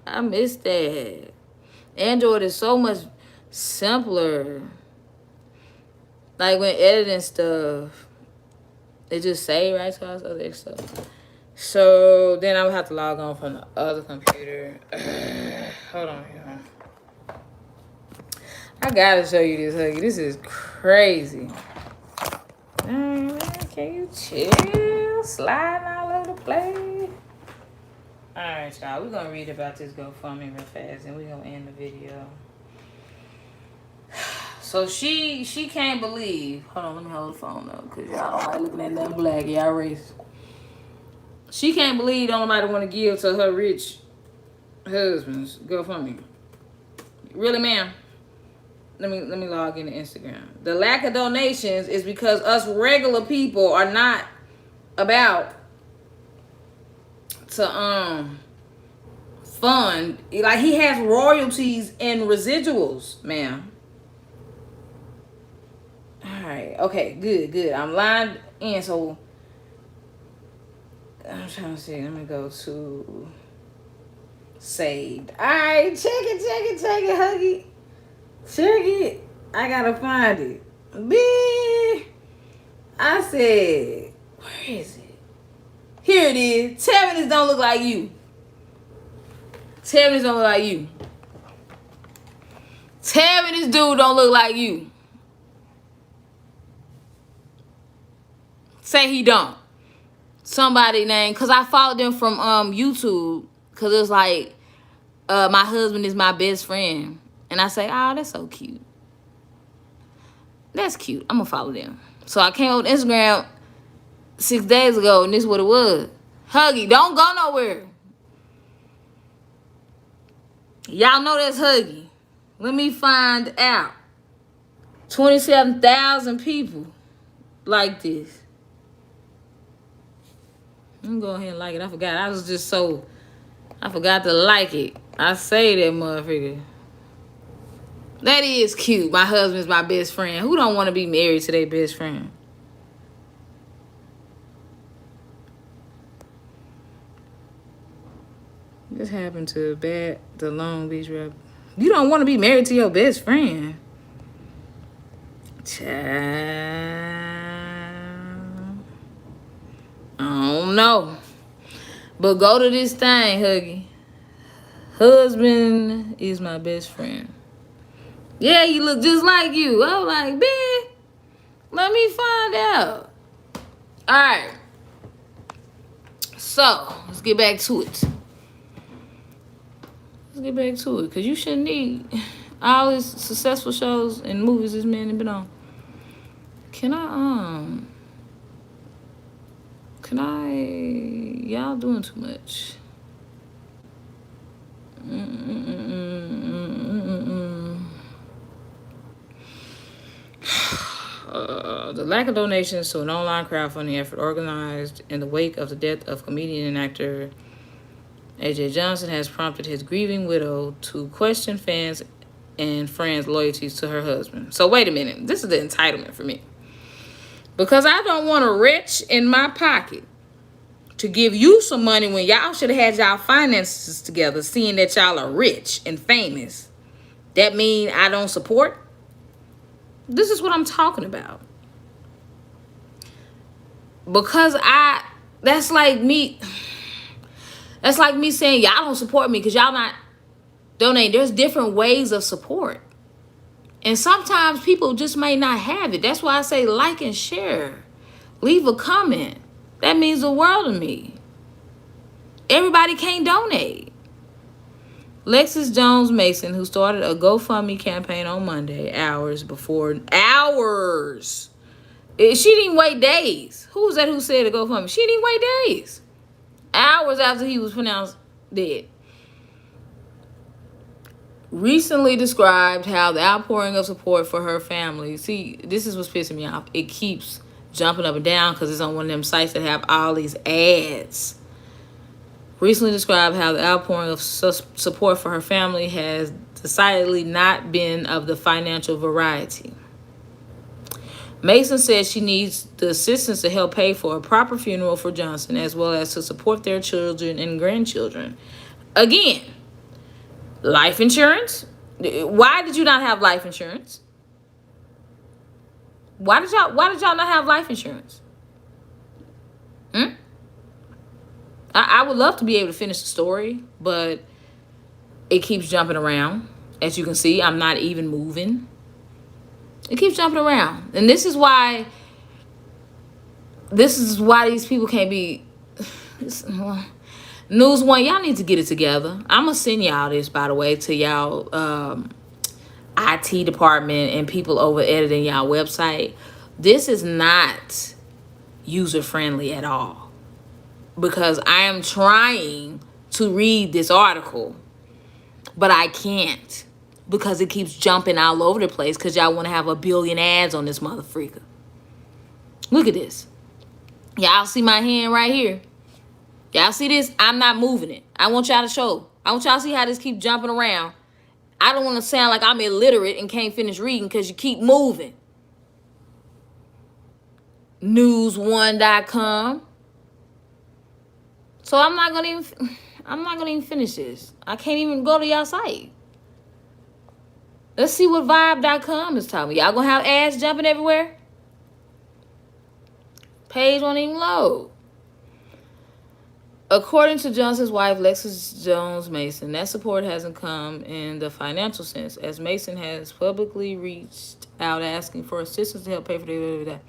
I miss that. Android is so much simpler. Like, when editing stuff, it just say right to us other stuff. So then I would have to log on from the other computer. Hold on, y'all. I gotta show you this, Huggy. This is crazy. Can you chill? Sliding all over the place. Alright, y'all. We're gonna read about this GoFundMe real fast and we're gonna end the video. So she can't believe. Hold on, let me hold the phone up, because y'all don't like looking at nothing black. Y'all racist. She can't believe don't nobody want to give to her rich husbands. GoFundMe. Really, ma'am? Let me log into Instagram. The lack of donations is because us regular people are not about to fund. Like, he has royalties and residuals, ma'am. Alright, okay, good. I'm lined in, so I'm trying to see. Let me go to saved. Alright, check it, Huggy. Check it. I gotta find it. I said, where is it? Here it is. Tell me this don't look like you. Tell me this don't look like you. Tell me this dude don't look like you. Say he don't. Somebody named, because I followed them from YouTube, because it was like, my husband is my best friend. And I say, oh, that's so cute. That's cute. I'm going to follow them. So I came on Instagram 6 days ago, and this is what it was. Huggy, don't go nowhere. Y'all know that's Huggy. Let me find out. 27,000 people like this. I'm going to go ahead and like it. I forgot. I forgot to like it. I say that motherfucker. That is cute. My husband's my best friend. Who don't want to be married to their best friend? This happened to the Long Beach rapper. You don't want to be married to your best friend. Child. I don't know. But go to this thing, Huggy. Husband is my best friend. Yeah, he look just like you. I was like, man, let me find out. All right. So, let's get back to it. Because you shouldn't need all these successful shows and movies this man has been on. Can I, y'all doing too much. The lack of donations to an online crowdfunding effort organized in the wake of the death of comedian and actor AJ Johnson has prompted his grieving widow to question fans and friends' loyalties to her husband. So wait a minute. This is the entitlement for me. Because I don't want a wretch in my pocket to give you some money when y'all should have had y'all finances together, seeing that y'all are rich and famous. That mean I don't support? This is what I'm talking about. Because that's like me saying y'all don't support me because y'all not donating. There's different ways of support. And sometimes people just may not have it. That's why I say like and share. Leave a comment. That means the world to me. Everybody can't donate. Lexis Jones Mason, who started a GoFundMe campaign on Monday, hours. She didn't even wait days. Who was that who said to GoFundMe? She didn't even wait days. Hours after he was pronounced dead. Recently described how the outpouring of support for her family. See, this is what's pissing me off. It keeps jumping up and down because it's on one of them sites that have all these ads. Recently described how the outpouring of support for her family has decidedly not been of the financial variety. Mason says she needs the assistance to help pay for a proper funeral for Johnson, as well as to support their children and grandchildren. Again, life insurance? Why did you not have life insurance? Why did y'all not have life insurance? I would love to be able to finish the story, but it keeps jumping around. As you can see, I'm not even moving. It keeps jumping around. And this is why these people can't be... News One, y'all need to get it together. I'm going to send y'all this, by the way, to y'all IT department and people over editing y'all website. This is not user-friendly at all. Because I am trying to read this article, but I can't. Because it keeps jumping all over the place because y'all want to have a billion ads on this motherfreaker. Look at this. Y'all see my hand right here? Y'all see this? I'm not moving it. I want y'all to show. I want y'all to see how this keeps jumping around. I don't want to sound like I'm illiterate and can't finish reading because you keep moving. News1.com. So I'm not gonna even finish this. I can't even go to y'all site. Let's see what vibe.com is telling me. Y'all gonna have ads jumping everywhere? Page won't even load. According to Johnson's wife, Lexis Jones Mason, that support hasn't come in the financial sense, as Mason has publicly reached out asking for assistance to help pay for that.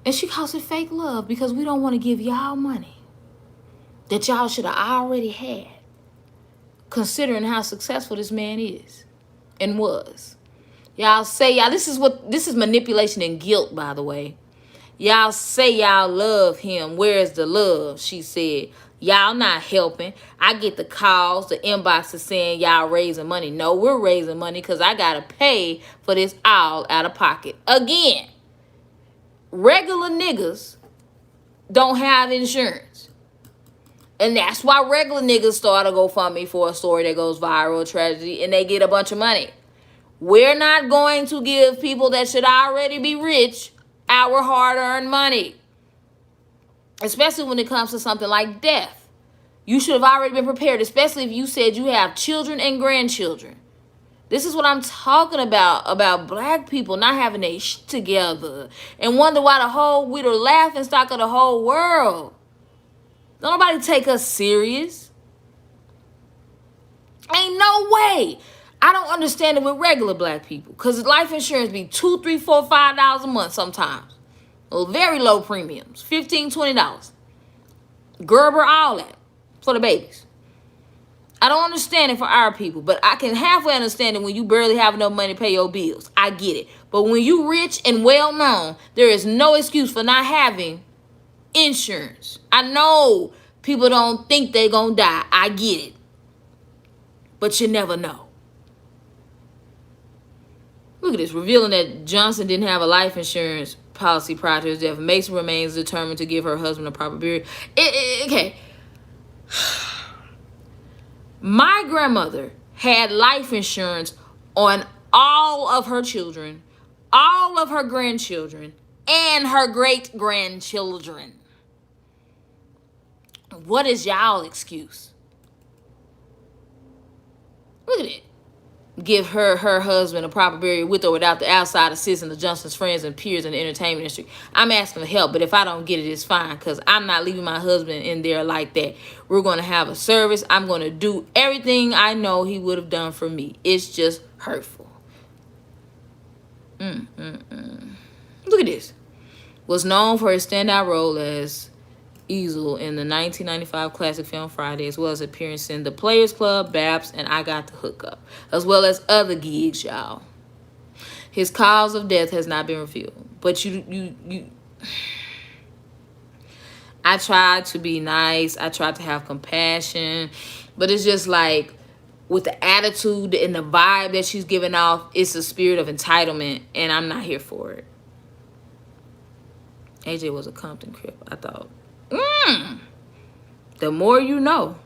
And she calls it fake love because we don't want to give y'all money that y'all should have already had, considering how successful this man is and was. Y'all say this is manipulation and guilt, by the way. Y'all say y'all love him. Where's the love? She said. Y'all not helping. I get the calls, the inboxes saying y'all raising money. No, we're raising money because I got to pay for this all out of pocket. Again, regular niggas don't have insurance. And that's why regular niggas start a GoFundMe for a story that goes viral, tragedy, and they get a bunch of money. We're not going to give people that should already be rich our hard-earned money. Especially when it comes to something like death. You should have already been prepared, especially if you said you have children and grandchildren. This is what I'm talking about black people not having their shit together. And wonder why we the laughing stock of the whole world. Don't nobody take us serious. Ain't no way. I don't understand it with regular black people. Because life insurance be $2, $3, $4, $5 a month sometimes. Very low premiums. $15, $20. Gerber, all that. For the babies. I don't understand it for our people. But I can halfway understand it when you barely have enough money to pay your bills. I get it. But when you rich and well known, there is no excuse for not having insurance. I know people don't think they're gonna die. I get it. But you never know. Look at this. Revealing that Johnson didn't have a life insurance policy prior to his death. Mason remains determined to give her husband a proper burial. Okay. My grandmother had life insurance on all of her children, all of her grandchildren, and her great-grandchildren. What is y'all excuse? Look at it. Give her husband a proper burial with or without the outside assistance of Johnson's friends and peers in the entertainment industry. I'm asking for help, but if I don't get it, it's fine, because I'm not leaving my husband in there like that. We're going to have a service. I'm going to do everything I know he would have done for me. It's just hurtful. Look at this. Was known for his standout role as Easel in the 1995 classic film Friday, as well as appearance in The Players Club, Babs, and I Got the Hookup, as well as other gigs, y'all. His cause of death has not been revealed, but I tried to be nice. I tried to have compassion, but it's just like with the attitude and the vibe that she's giving off, it's a spirit of entitlement, and I'm not here for it. AJ was a Compton Crip, I thought. The more you know.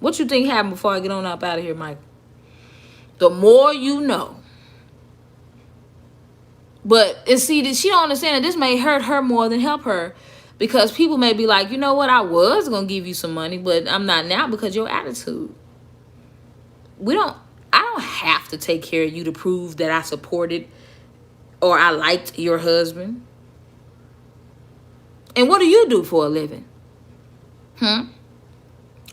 What you think happened before I get on up out of here, Mike? The more you know. But, and see, she don't understand that this may hurt her more than help her. Because people may be like, you know what, I was going to give you some money, but I'm not now because of your attitude. I don't have to take care of you to prove that I supported or I liked your husband. And what do you do for a living?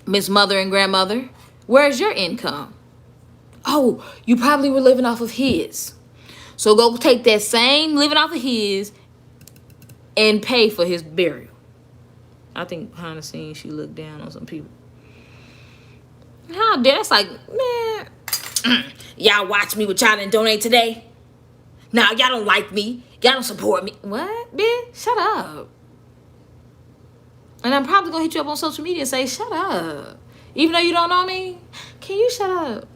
Miss Mother and Grandmother, where's your income? Oh, you probably were living off of his. So go take that same living off of his and pay for his burial. I think behind the scenes she looked down on some people. How dare, that's like, man, y'all watch me what y'all didn't donate today? Now y'all don't like me. Y'all don't support me. What, bitch? Shut up. And I'm probably going to hit you up on social media and say, shut up. Even though you don't know me, can you shut up?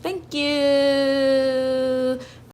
Thank you.